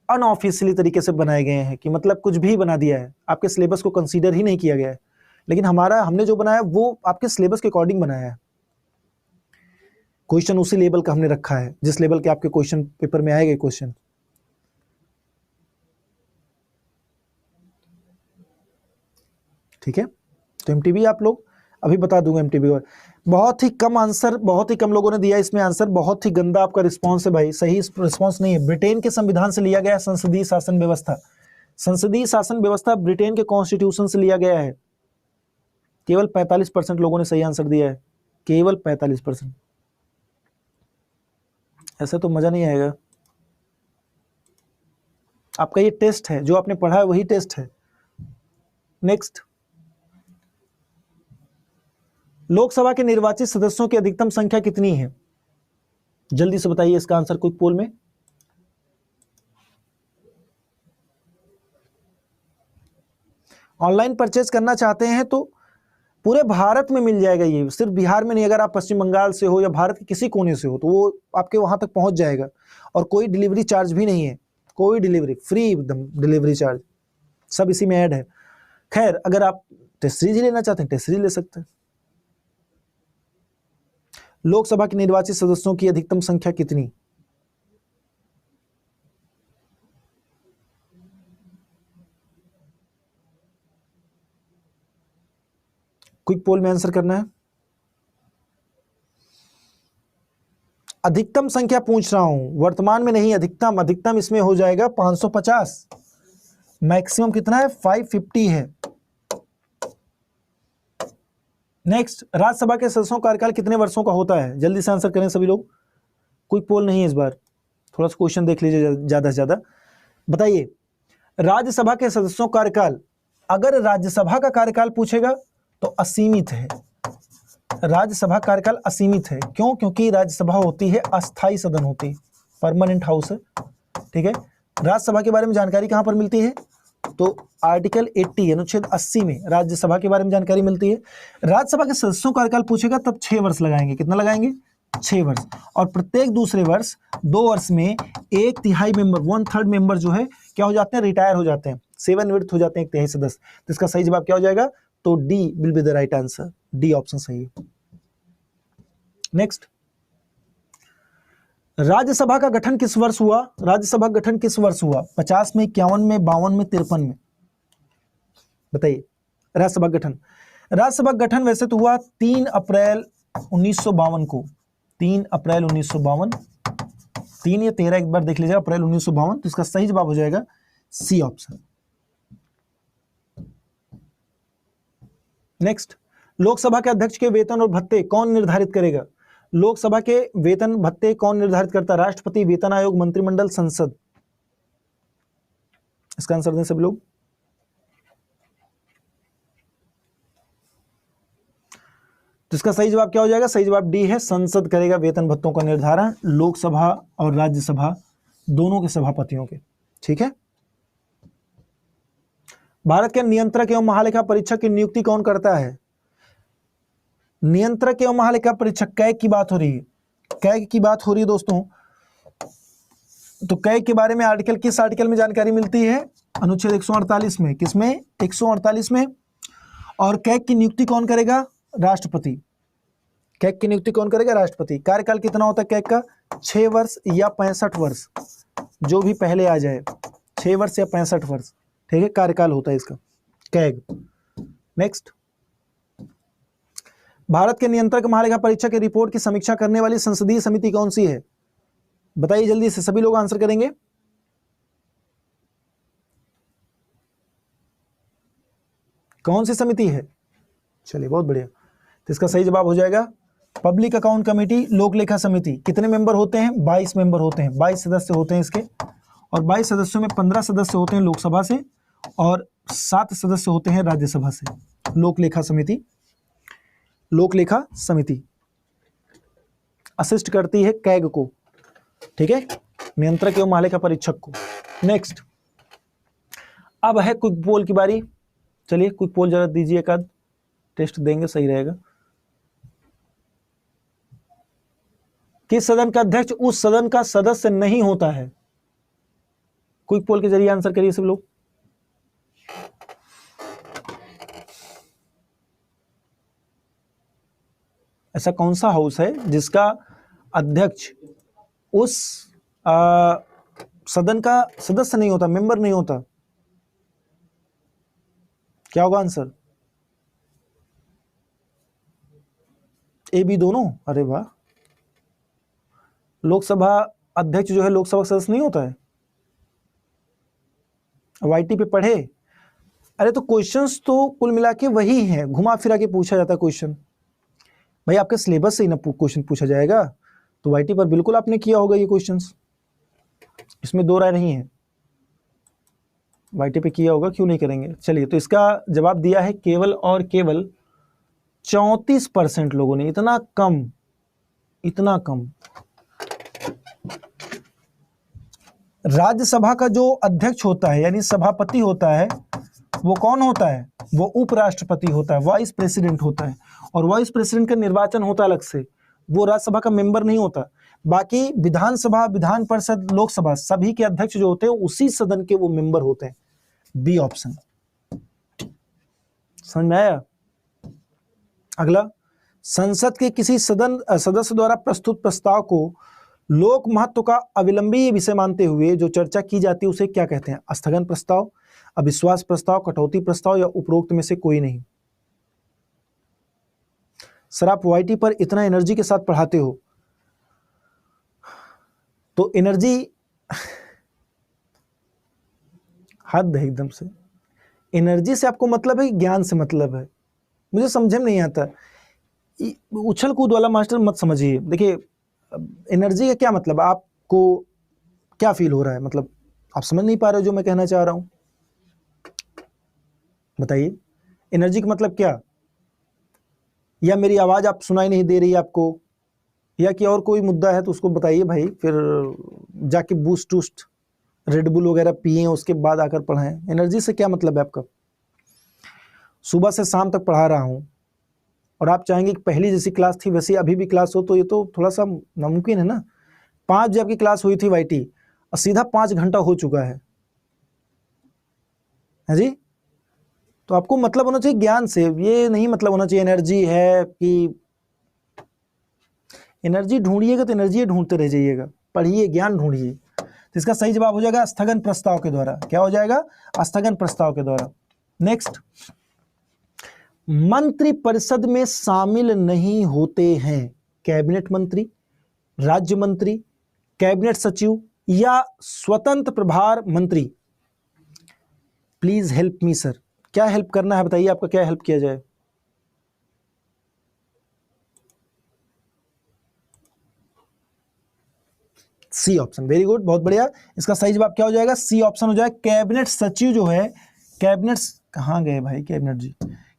अनऑफिशियली तरीके से बनाए गए हैं, कि मतलब कुछ भी बना दिया है, आपके सिलेबस को कंसीडर ही नहीं किया गया है। लेकिन हमने जो बनाया वो आपके सिलेबस के अकॉर्डिंग बनाया है, क्वेश्चन उसी लेवल का हमने रखा है जिस लेवल के आपके क्वेश्चन पेपर में आएगा क्वेश्चन, ठीक है। तो एमटीबी आप लोग अभी बता दूंगा एमटीबी और बहुत ही कम आंसर, बहुत ही कम लोगों ने दिया इसमें आंसर, बहुत ही गंदा आपका रिस्पांस है भाई, सही रिस्पांस नहीं है। ब्रिटेन के संविधान से लिया गया है संसदीय शासन व्यवस्था, संसदीय शासन व्यवस्था ब्रिटेन के कॉन्स्टिट्यूशन से लिया गया है। केवल 45% लोगों ने सही आंसर दिया है, केवल 45%। ऐसे तो मजा नहीं आएगा। आपका ये टेस्ट है, जो आपने पढ़ा है वही टेस्ट है। नेक्स्ट, लोकसभा के निर्वाचित सदस्यों की अधिकतम संख्या कितनी है? जल्दी से बताइए इसका आंसर क्विक पोल में। ऑनलाइन परचेज करना चाहते हैं तो पूरे भारत में मिल जाएगा, ये सिर्फ बिहार में नहीं, अगर आप पश्चिम बंगाल से हो या भारत के किसी कोने से हो तो वो आपके वहां तक पहुंच जाएगा, और कोई डिलीवरी चार्ज भी नहीं है, कोई डिलीवरी फ्री एकदम, डिलीवरी चार्ज सब इसी में ऐड है। खैर अगर आप टेस्ट सीरीज लेना चाहते हैं टेस्ट सीरीज ले सकते हैं। लोकसभा के निर्वाचित सदस्यों की अधिकतम संख्या कितनी? क्विक पोल में आंसर करना है। अधिकतम संख्या पूछ रहा हूं, वर्तमान में नहीं, अधिकतम। अधिकतम इसमें हो जाएगा 550, मैक्सिमम कितना है 550 है। नेक्स्ट, राज्यसभा के सदस्यों का कार्यकाल कितने वर्षों का होता है? जल्दी से आंसर करें सभी लोग, कोई पोल नहीं है इस बार, थोड़ा सा क्वेश्चन देख लीजिए ज्यादा से ज्यादा। बताइए, राज्यसभा के सदस्यों का कार्यकाल, अगर राज्यसभा का कार्यकाल पूछेगा तो असीमित है। राज्यसभा कार्यकाल असीमित है, क्यों? क्योंकि राज्यसभा होती है अस्थाई सदन होती है, परमानेंट हाउस है, ठीक है। राज्यसभा के बारे में जानकारी कहां पर मिलती है? तो आर्टिकल 80 अनुच्छेद 80 में राज्यसभा के बारे में जानकारी मिलती है। राज्यसभा के सदस्यों का कार्यकाल पूछेगा तब 6 वर्ष लगाएंगे। कितना लगाएंगे? 6 वर्ष। और प्रत्येक दूसरे वर्ष 2 वर्ष में 1/3 मेंबर, 1/3 मेंबर जो है क्या हो जाते हैं? रिटायर हो जाते हैं, सेवानिवृत्त हो जाते हैं 1/3 सदस्य। तो इसका सही जवाब क्या हो जाएगा? तो D will be the right answer, D option सही है। नेक्स्ट, राज्यसभा का गठन किस वर्ष हुआ? राज्यसभा का गठन किस वर्ष हुआ? 50 में, 51 में, 52 में, 53 में? बताइए। राज्यसभा गठन, राज्यसभा गठन वैसे तो हुआ 3 अप्रैल 1952 को, 3 अप्रैल 1952, 3 या 13 एक बार देख लीजिए, अप्रैल 1952। तो इसका सही जवाब हो जाएगा सी ऑप्शन। नेक्स्ट, लोकसभा के अध्यक्ष के वेतन और भत्ते कौन निर्धारित करेगा? लोकसभा के वेतन भत्ते कौन निर्धारित करता है? राष्ट्रपति, वेतन आयोग, मंत्रिमंडल, संसद? इसका आंसर दें सभी लोग। तो इसका सही जवाब क्या हो जाएगा? सही जवाब डी है, संसद करेगा वेतन भत्तों का निर्धारण, लोकसभा और राज्यसभा दोनों के सभापतियों के, ठीक है। भारत के नियंत्रक एवं महालेखा परीक्षक की नियुक्ति कौन करता है? नियंत्रक एवं महालेखा परीक्षक, कैग की बात हो रही है, कैग की बात हो रही है दोस्तों। तो कैग के बारे में आर्टिकल, किस आर्टिकल में जानकारी मिलती है? अनुच्छेद 148 में। किसमें? 148 में। और कैग की नियुक्ति कौन करेगा? राष्ट्रपति। कैग की नियुक्ति कौन करेगा? राष्ट्रपति। कार्यकाल कितना होता है कैग का? 6 वर्ष या 65 वर्ष, जो भी पहले आ जाए, 6 वर्ष या 65 वर्ष, ठीक है, कार्यकाल होता है इसका, कैग। नेक्स्ट, भारत के नियंत्रक महालेखा परीक्षक की रिपोर्ट की समीक्षा करने वाली संसदीय समिति कौन सी है? बताइए जल्दी से, सभी लोग आंसर करेंगे। कौन सी समिति है? चलिए, बहुत बढ़िया। तो इसका सही जवाब हो जाएगा पब्लिक अकाउंट कमेटी, लोक लेखा समिति। कितने मेंबर होते हैं? 22 मेंबर होते हैं, 22 सदस्य होते हैं इसके। और 22 सदस्यों में 15 सदस्य होते हैं लोकसभा से और 7 सदस्य होते हैं राज्यसभा से। लोक लेखा समिति, लोक लेखा समिति असिस्ट करती है कैग को, ठीक है, नियंत्रक एवं महालेखा परीक्षक को। नेक्स्ट, अब है क्विक पोल की बारी। चलिए क्विक पोल जरा दीजिए, एक आध टेस्ट देंगे, सही रहेगा। किस सदन का अध्यक्ष उस सदन का सदस्य नहीं होता है? क्विक पोल के जरिए आंसर करिए सब लोग। ऐसा कौन सा हाउस है जिसका अध्यक्ष उस सदन का सदस्य नहीं होता, मेंबर नहीं होता? क्या होगा आंसर? ए बी दोनों? अरे वाह, लोकसभा अध्यक्ष जो है लोकसभा सदस्य नहीं होता है? वाईटी पे पढ़े? अरे तो क्वेश्चंस तो कुल मिला के वही हैं, घुमा फिरा के पूछा जाता है क्वेश्चन। भाई आपके सिलेबस से ही ना क्वेश्चन पूछा जाएगा, तो वाईटी पर बिल्कुल आपने किया होगा ये क्वेश्चंस, इसमें दो राय नहीं है, वाईटी पे किया होगा, क्यों नहीं करेंगे। चलिए, तो इसका जवाब दिया है केवल और केवल 34% लोगों ने। इतना कम, इतना कम। राज्यसभा का जो अध्यक्ष होता है यानी सभापति होता है, वो कौन होता है? वो उपराष्ट्रपति होता है, वाइस प्रेसिडेंट होता है। और वाइस प्रेसिडेंट का निर्वाचन होता है अलग से, वो राज्यसभा का मेंबर नहीं होता। बाकी विधानसभा, विधान परिषद, लोकसभा सभी के अध्यक्ष जो होते हैं उसी सदन के वो मेंबर होते हैं। बी ऑप्शन समझ में आया? अगला, संसद के किसी सदस्य द्वारा प्रस्तुत प्रस्ताव को लोक महत्व का अविलंबीय विषय मानते हुए जो चर्चा की जाती है उसे क्या कहते हैं? स्थगन प्रस्ताव, अविश्वास प्रस्ताव, कटौती प्रस्ताव या उपरोक्त में से कोई नहीं? सर आप वाईटी पर इतना एनर्जी के साथ पढ़ाते हो, तो एनर्जी हद है एकदम से। एनर्जी से आपको मतलब है, ज्ञान से मतलब है? मुझे समझ में नहीं आता। उछल कूद वाला मास्टर मत समझिए। देखिए एनर्जी का क्या मतलब, आपको क्या फील हो रहा है, मतलब आप समझ नहीं पा रहे हो जो मैं कहना चाह रहा हूं? बताइए एनर्जी का मतलब क्या? या मेरी आवाज आप सुनाई नहीं दे रही आपको, या कि और कोई मुद्दा है तो उसको बताइए भाई, फिर जाके बूस्ट टूस्ट रेडबुल वगैरह पिए, उसके बाद आकर पढ़ाएं। एनर्जी से क्या मतलब है आपका? सुबह से शाम तक पढ़ा रहा हूं और आप चाहेंगे कि पहली जैसी क्लास थी वैसी अभी भी क्लास हो, तो ये तो थोड़ा सा नामुमकिन है ना। 5 बजे आपकी क्लास हुई थी वाईटी और सीधा 5 घंटा हो चुका है जी। तो आपको मतलब होना चाहिए ज्ञान से, ये नहीं मतलब होना चाहिए एनर्जी है कि एनर्जी ढूंढिएगा तो एनर्जी ढूंढते रह जाइएगा। पढ़िए, ज्ञान ढूंढिए। तो इसका सही जवाब हो जाएगा स्थगन प्रस्ताव के द्वारा। क्या हो जाएगा? स्थगन प्रस्ताव के द्वारा। नेक्स्ट, मंत्रि परिषद में शामिल नहीं होते हैं कैबिनेट मंत्री, राज्य मंत्री, कैबिनेट सचिव या स्वतंत्र प्रभार मंत्री। प्लीज हेल्प मी सर, क्या हेल्प करना है बताइए, आपका क्या हेल्प किया जाए? सी ऑप्शन, वेरी गुड, बहुत बढ़िया। इसका सही जवाब क्या हो जाएगा? सी ऑप्शन हो जाएगा। कैबिनेट सचिव जो है, कैबिनेट कहां गए भाई कैबिनेट जी?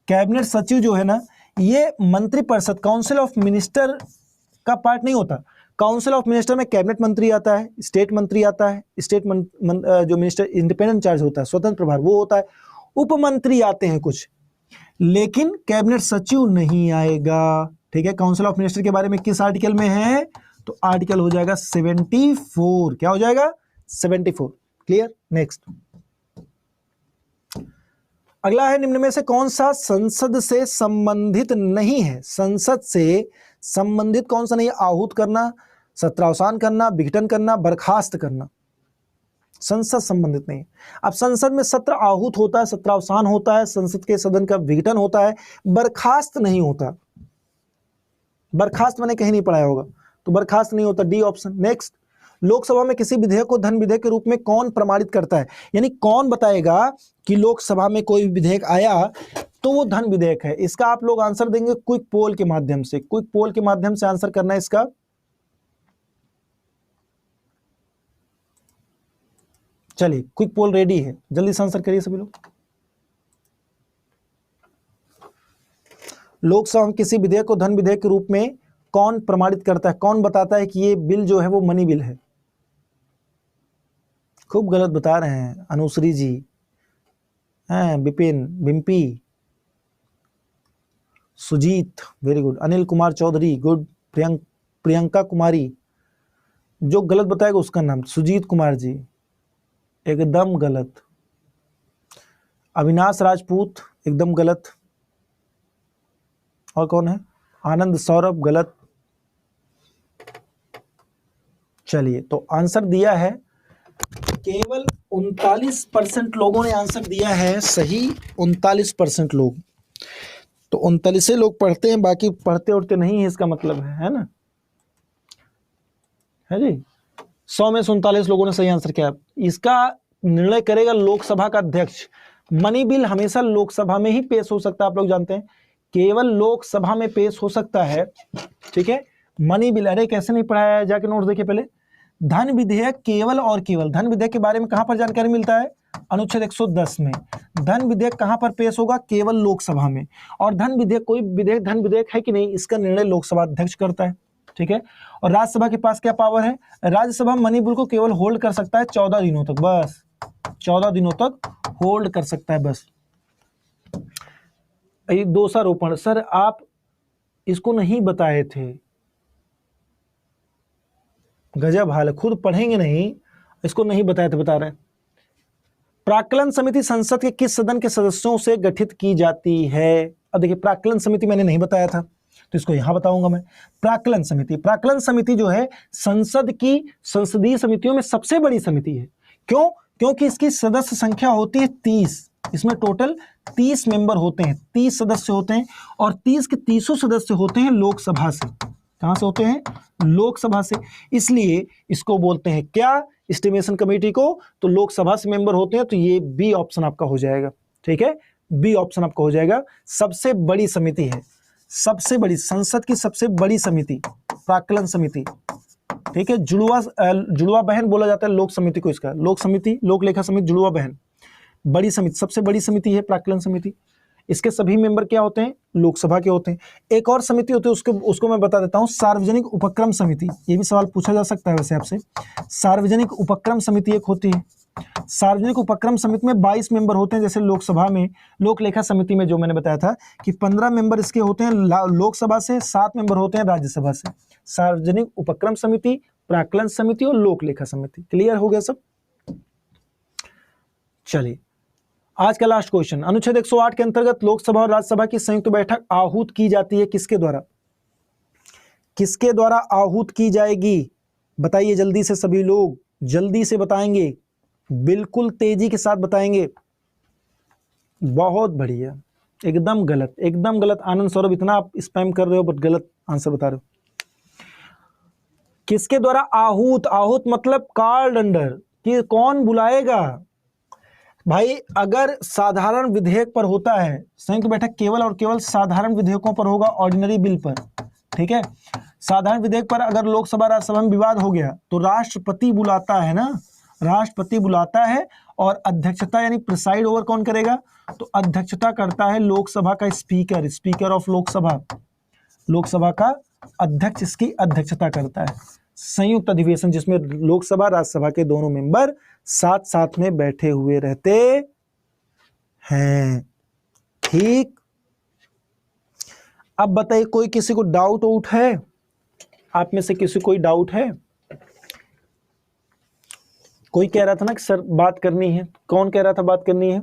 कैबिनेट सचिव जो है ना, ये मंत्रिपरिषद काउंसिल ऑफ मिनिस्टर का पार्ट नहीं होता। काउंसिल ऑफ मिनिस्टर में कैबिनेट मंत्री आता है, स्टेट मंत्री आता है, स्टेट जो मिनिस्टर इंडिपेंडेंट चार्ज होता है, स्वतंत्र प्रभार वो होता है, उप मंत्री आते हैं कुछ, लेकिन कैबिनेट सचिव नहीं आएगा। ठीक है, काउंसिल ऑफ मिनिस्टर के बारे में किस आर्टिकल में है? तो आर्टिकल हो जाएगा 74। क्या हो जाएगा? 74। क्लियर। नेक्स्ट, अगला है, निम्न में से कौन सा संसद से संबंधित नहीं है? संसद से संबंधित कौन सा नहीं है? आहूत करना, सत्रावसान करना, विघटन करना, बर्खास्त करना। संसद संबंधित नहीं है। अब संसद में सत्र आहूत होता है, सत्रावसान होता है, संसद के सदन का विघटन होता है, बर्खास्त नहीं होता। बर्खास्त मैंने कहीं नहीं पढ़ाया होगा, तो बर्खास्त नहीं होता। D option. नेक्स्ट, लोकसभा में किसी विधेयक को धन विधेयक के रूप में कौन प्रमाणित करता है? यानी कौन बताएगा कि लोकसभा में कोई विधेयक आया तो वो धन विधेयक है? इसका आप लोग आंसर देंगे क्विक पोल के माध्यम से। क्विक पोल के माध्यम से आंसर करना है इसका। चलिए क्विक पोल रेडी है, जल्दी से आंसर करिए सभी लोग। लोकसभा में किसी विधेयक को धन विधेयक के रूप में कौन प्रमाणित करता है? कौन बताता है कि ये बिल जो है वो मनी बिल है? खूब गलत बता रहे हैं अनुश्री जी, हैं Vipin, Bimpi, Sujeet, very good, Anil Kumar Chaudhary, good, Priyanka Kumari. जो गलत बताएगा उसका नाम सुजीत कुमार जी, एकदम गलत। अविनाश राजपूत, एकदम गलत। और कौन है? आनंद सौरभ, गलत। चलिए, तो आंसर दिया है, केवल 39% लोगों ने आंसर दिया है सही। 39% लोग, तो 39 लोग पढ़ते हैं, बाकी पढ़ते उड़ते नहीं है, इसका मतलब है ना, है जी। 100 में से 39 लोगों ने सही आंसर किया। इसका निर्णय करेगा लोकसभा का अध्यक्ष। मनी बिल हमेशा लोकसभा में ही पेश हो सकता है, आप लोग जानते हैं, केवल लोकसभा में पेश हो सकता है। ठीक है, मनी बिल, अरे कैसे नहीं पढ़ाया, जाके नोट्स देखिए पहले। धन विधेयक केवल और केवल, धन विधेयक के बारे में कहां पर जानकारी मिलता है? अनुच्छेद 110 में। धन विधेयक कहां पर पेश होगा? केवल लोकसभा में। और धन विधेयक, कोई विधेयक धन विधेयक है कि नहीं, इसका निर्णय लोकसभा अध्यक्ष करता है। ठीक है, और राज्यसभा के पास क्या पावर है? राज्यसभा मनी बिल को केवल होल्ड कर सकता है 14 दिनों तक, बस 14 दिनों तक होल्ड कर सकता है बस। दोषारोपण, सर आप इसको नहीं बताए थे, गजब हाल है, खुद पढ़ेंगे नहीं, इसको नहीं बताए थे, बता रहे हैं। प्राक्कलन समिति संसद के किस सदन के सदस्यों से गठित की जाती है? अब देखिए, प्राक्कलन समिति मैंने नहीं बताया था, तो इसको यहां बताऊंगा मैं। प्राक्कलन समिति, प्राक्कलन समिति जो है संसद की संसदीय समितियों में सबसे बड़ी समिति है। क्यों? क्योंकि इसकी सदस्य संख्या होती है 30। इसमें टोटल 30 मेंबर होते हैं, 30 सदस्य होते हैं, और 30 के 30 सदस्य होते हैं लोकसभा से। कहां से होते हैं? लोकसभा से, इसलिए इसको बोलते हैं क्या, एस्टिमेशन कमेटी को, तो लोकसभा से मेंबर होते हैं, तो ये बी ऑप्शन आपका हो जाएगा। ठीक है, बी ऑप्शन आपका हो जाएगा। सबसे बड़ी समिति है, सबसे बड़ी संसद की सबसे बड़ी समिति प्राक्कलन समिति। ठीक है, जुड़वा बहन बोला जाता है लोक समिति को, इसका लोक समिति, लोक लेखा समिति, जुड़वा बहन, बड़ी समिति, सबसे बड़ी समिति है प्राक्कलन समिति। इसके सभी मेंबर क्या होते हैं, लोकसभा के होते हैं। एक और समिति होती है, उसको मैं बता देता हूं, सार्वजनिक उपक्रम समिति। ये भी सवाल पूछा जा सकता है वैसे आपसे। सार्वजनिक उपक्रम समिति एक होती है। सार्वजनिक उपक्रम समिति में 22 मेंबर होते हैं, जैसे लोकसभा में, लोक लेखा समिति में जो मैंने बताया था कि 15 मेंबर इसके होते हैं लोकसभा से, 7 मेंबर होते हैं राज्यसभा से। सार्वजनिक उपक्रम समिति, प्राक्कलन समिति और लोक लेखा समिति। क्लियर हो गया सब? चलिए आज का लास्ट क्वेश्चन, अनुच्छेद 108 के अंतर्गत लोकसभा और राज्यसभा की संयुक्त बैठक आहूत की जाती है किसके द्वारा? किसके द्वारा आहूत की जाएगी? बताइए जल्दी से, सभी लोग जल्दी से बताएंगे, बिल्कुल तेजी के साथ बताएंगे। बहुत बढ़िया, एकदम गलत, एकदम गलत। आनंद सौरभ, इतना आप स्पैम कर रहे हो बट गलत आंसर बता रहे हो। किसके द्वारा आहूत? आहूत मतलब कॉल्ड अंडर, कि कौन बुलाएगा भाई। अगर साधारण विधेयक पर होता है संयुक्त बैठक, केवल और केवल साधारण विधेयकों पर होगा, ऑर्डिनरी बिल पर। ठीक है, साधारण विधेयक पर अगर लोकसभा राज्यसभा में विवाद हो गया तो राष्ट्रपति बुलाता है ना, राष्ट्रपति बुलाता है। और अध्यक्षता यानी प्रिसाइड ओवर कौन करेगा? तो अध्यक्षता करता है लोकसभा का speaker, speaker of Lok Sabha. Lok Sabha का अध्यक्ष इसकी अध्यक्षता करता है। संयुक्त अधिवेशन जिसमें लोकसभा राज्यसभा के दोनों मेंबर साथ साथ में बैठे हुए रहते हैं। ठीक, अब बताइए कोई किसी को डाउट आउट है? आप में से किसी कोई डाउट है? कोई कह रहा था ना कि सर बात करनी है, कौन कह रहा था बात करनी है?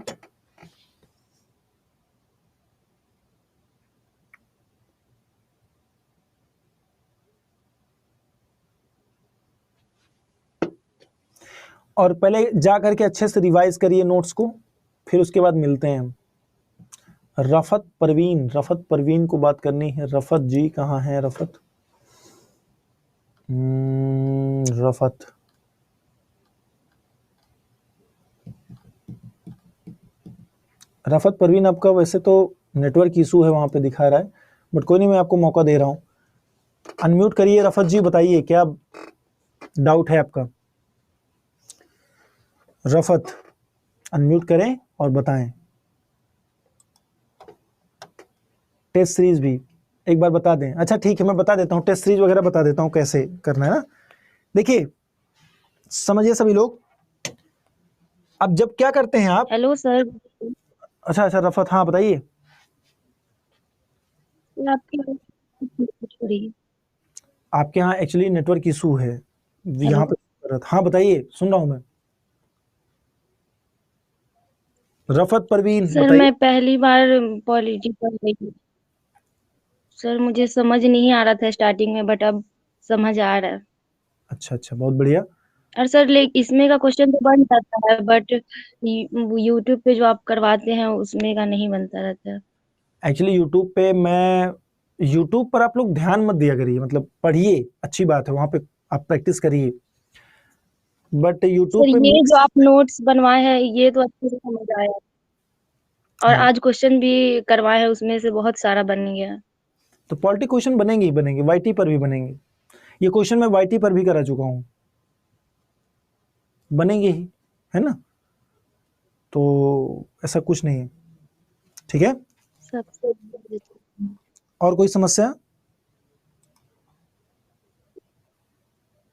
और पहले जा करके अच्छे से रिवाइज करिए नोट्स को, फिर उसके बाद मिलते हैं हम। रफत परवीन को बात करनी है। रफत जी कहाँ हैं? रफत रफत परवीन, आपका वैसे तो नेटवर्क इशू है वहां पे दिखा रहा है, बट कोई नहीं, मैं आपको मौका दे रहा हूं। अनम्यूट करिए रफत जी, बताइए क्या डाउट है आपका। रफत अनम्यूट करें और बताएं। टेस्ट सीरीज भी एक बार बता दें। अच्छा ठीक है, मैं बता देता हूं, टेस्ट सीरीज वगैरह बता देता हूं कैसे करना है ना। देखिए समझिए सभी लोग, अब जब क्या करते हैं आप। Hello sir. अच्छा रफत, हाँ बताइए। आपके यहाँ एक्चुअली नेटवर्क इशू है यहाँ पे। हाँ बताइए, सुन रहा हूँ मैं। रफत परवीन सर मैं पहली बार पॉलिटी पढ़ रही हूँ सर, मुझे समझ नहीं आ रहा था स्टार्टिंग में, बट अब समझ आ रहा है। अच्छा, बहुत बढ़िया। और सर इसमें का क्वेश्चन तो बन जाता है, बट यूट्यूब पे जो आप करवाते हैं उसमें का नहीं बनता रहता है। एक्चुअली यूट्यूब पर आप लोग ध्यान मत दिया करिए, मतलब पढ़िए, अच्छी बात है, वहां पे आप प्रैक्टिस करिए, बट यूट्यूब पे ये जो आप नोट्स बनवाए हैं ये तो अच्छे से समझ आया, और हाँ। आज क्वेश्चन भी करवाए हैं, उसमें से बहुत सारा बन गया। तो पॉलिटी क्वेश्चन बनेंगे ही बनेंगे, वाईटी पर भी बनेंगे। ये क्वेश्चन मैं वाईटी पर भी करा चुका हूँ, बनेंगे ही, है ना। तो ऐसा कुछ नहीं है, ठीक है। सबसे और कोई समस्या?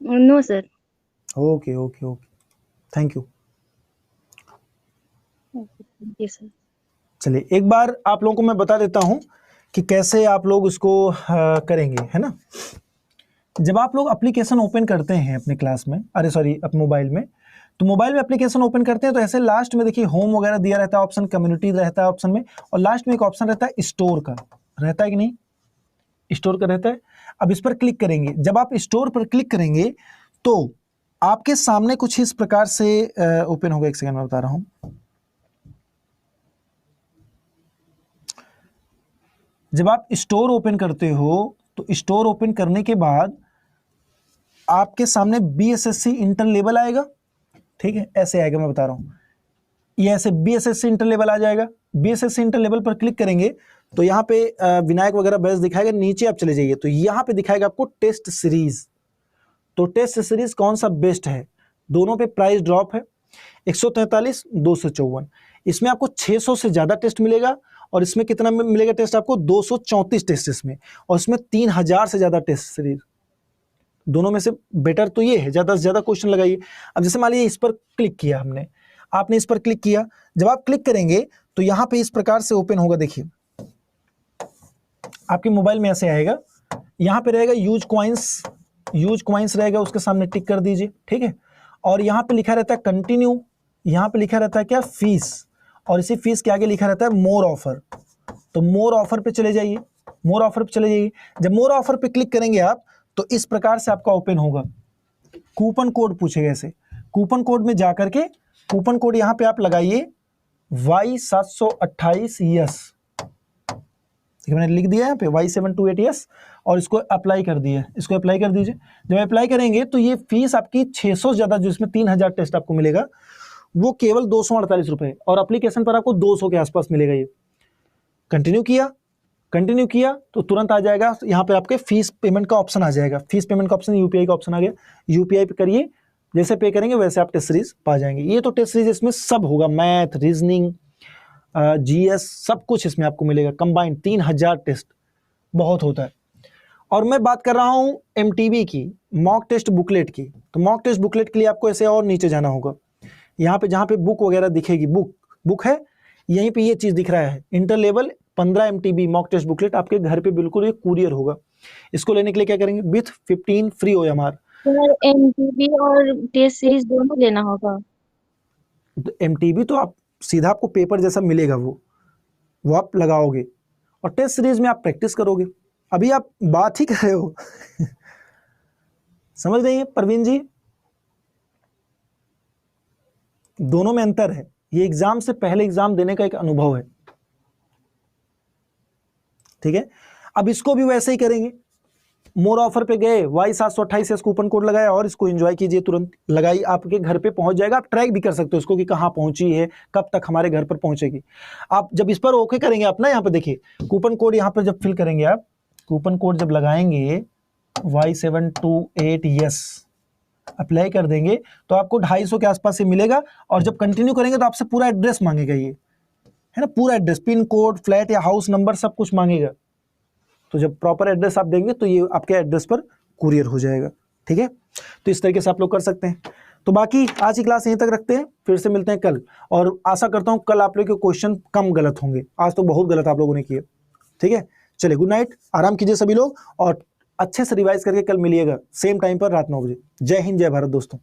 No sir. Okay, thank you. जी सर। चलिए एक बार आप लोगों को मैं बता देता हूं कि कैसे आप लोग इसको करेंगे, है ना। जब आप लोग एप्लीकेशन ओपन करते हैं अपने क्लास में, अरे सॉरी अपने मोबाइल में, तो मोबाइल में एप्लीकेशन ओपन करते हैं तो ऐसे लास्ट में देखिए होम वगैरह दिया रहता है ऑप्शन, कम्युनिटी रहता है ऑप्शन में, और लास्ट में एक ऑप्शन रहता है स्टोर का, रहता है कि नहीं? स्टोर का रहता है। अब इस पर क्लिक करेंगे, जब आप स्टोर पर क्लिक करेंगे तो आपके सामने कुछ इस प्रकार से ओपन होगा। एक सेकंड में बता रहा हूं। जब आप स्टोर ओपन करते हो तो स्टोर ओपन करने के बाद आपके सामने BSSC इंटर लेवल आएगा, ठीक है, ऐसे आएगा, मैं बता रहा हूँ, ये ऐसे BSSC इंटर लेवल आ जाएगा। BSSC इंटर लेवल पर क्लिक करेंगे तो यहाँ पे विनायक वगैरह बैच दिखाएगा, नीचे आप चले जाइए तो यहाँ पे दिखाएगा आपको टेस्ट सीरीज। तो टेस्ट सीरीज कौन सा बेस्ट है, दोनों पे प्राइस ड्रॉप है, 143, 254। इसमें आपको 600 से ज़्यादा टेस्ट मिलेगा, और इसमें कितना मिलेगा टेस्ट आपको, 234 टेस्ट इसमें, और इसमें 3000 से ज़्यादा टेस्ट सीरीज। दोनों में से बेटर तो ये है, ज़्यादा से ज़्यादा क्वेश्चन लगाइए। अब जैसे मान लीजिए इस पर क्लिक किया हमने, आपने इस पर क्लिक किया, जब आप क्लिक करेंगे तो यहाँ पे इस प्रकार से ओपन होगा, देखिए आपके मोबाइल में ऐसे आएगा, यहाँ पे रहेगा यूज कॉइन्स रहेगा, उसके सामने टिक कर दीजिए, ठीक है। और यहाँ पे लिखा रहता है कंटिन्यू, यहाँ पे लिखा रहता है क्या, फीस, और इसी फीस के आगे लिखा रहता है मोर ऑफर। तो मोर ऑफर पे चले जाइए, मोर ऑफर पे चले जाइए। जब मोर ऑफर पे क्लिक करेंगे आप तो इस प्रकार से आपका ओपन होगा, कूपन कोड पूछेगा ऐसे, कूपन कोड में जाकर के कूपन कोड यहाँ पे आप लगाइए Y728 यस, मैंने लिख दिया यहाँ पे Y728 यस, और इसको अप्लाई कर दिया, इसको अप्लाई कर दीजिए। जब अप्लाई करेंगे तो ये फीस आपकी 600 से ज़्यादा, जो इसमें 3000 टेस्ट आपको मिलेगा, वो केवल 248 रुपये, और एप्लीकेशन पर आपको 200 के आसपास मिलेगा। ये कंटिन्यू किया तो तुरंत आ जाएगा यहाँ पे आपके फीस पेमेंट का ऑप्शन आ जाएगा, फीस पेमेंट का ऑप्शन, यूपीआई का ऑप्शन आ गया, यूपीआई पे करिए, जैसे पे करेंगे वैसे आप टेस्ट सीरीज पा जाएंगे। ये तो टेस्ट सीरीज इसमें सब होगा, मैथ, रीजनिंग, GS, सब कुछ इसमें आपको मिलेगा कंबाइंड। 3000 टेस्ट बहुत होता है। और मैं बात कर रहा हूँ MTB की, मॉक टेस्ट बुकलेट की। तो मॉक टेस्ट बुकलेट के लिए आपको ऐसे और नीचे जाना होगा, यहाँ पे जहाँ पे बुक वगैरह दिखेगी, बुक है, यहीं पे ये चीज़ दिख रहा है, inter level 15 MTB mock test booklet आपके घर पे बिल्कुल ये कुरियर होगा। इसको लेने के लिए क्या करेंगे, विथ 15 फ्री OMR। MTB और टेस्ट सीरीज दोनों लेना होगा? तो MTB तो आप सीधा आपको पेपर जैसा मिलेगा, वो आप लगाओगे, और टेस्ट सीरीज में आप प्रैक्टिस करोगे। अभी आप बात ही कर रहे हो समझ रही हैं परवीन जी, दोनों में अंतर है। ये एग्जाम से पहले एग्जाम देने का एक अनुभव है, ठीक है। अब इसको भी वैसे ही करेंगे, मोर ऑफर पे गए, Y728 कूपन कोड लगाया, और इसको एंजॉय कीजिए, तुरंत लगाई, आपके घर पे पहुंच जाएगा। आप ट्रैक भी कर सकते हो इसको कि कहाँ पहुंची है, कब तक हमारे घर पर पहुंचेगी। आप जब इस पर ओके करेंगे अपना, यहाँ पे देखिए कूपन कोड, यहाँ पर जब फिल करेंगे आप, कूपन कोड जब लगाएंगे Y728 यस, अप्लाई कर देंगे तो आपको 250 के आसपास से मिलेगा। और जब कंटिन्यू करेंगे तो आपसे पूरा एड्रेस मांगेगा, ये है ना, पूरा एड्रेस, पिन कोड, फ्लैट या हाउस नंबर, सब कुछ मांगेगा। तो जब प्रॉपर एड्रेस आप देंगे तो ये आपके एड्रेस पर कुरियर हो जाएगा, ठीक है। तो इस तरीके से आप लोग कर सकते हैं। तो बाकी आज की क्लास यहीं तक रखते हैं, फिर से मिलते हैं कल, और आशा करता हूं कल आप लोग के क्वेश्चन कम गलत होंगे, आज तो बहुत गलत आप लोगों ने किए, ठीक है। चलिए, गुड नाइट, आराम कीजिए सभी लोग, और अच्छे से रिवाइज करके कल मिलिएगा सेम टाइम पर, रात 9 बजे। जय हिंद, जय भारत दोस्तों।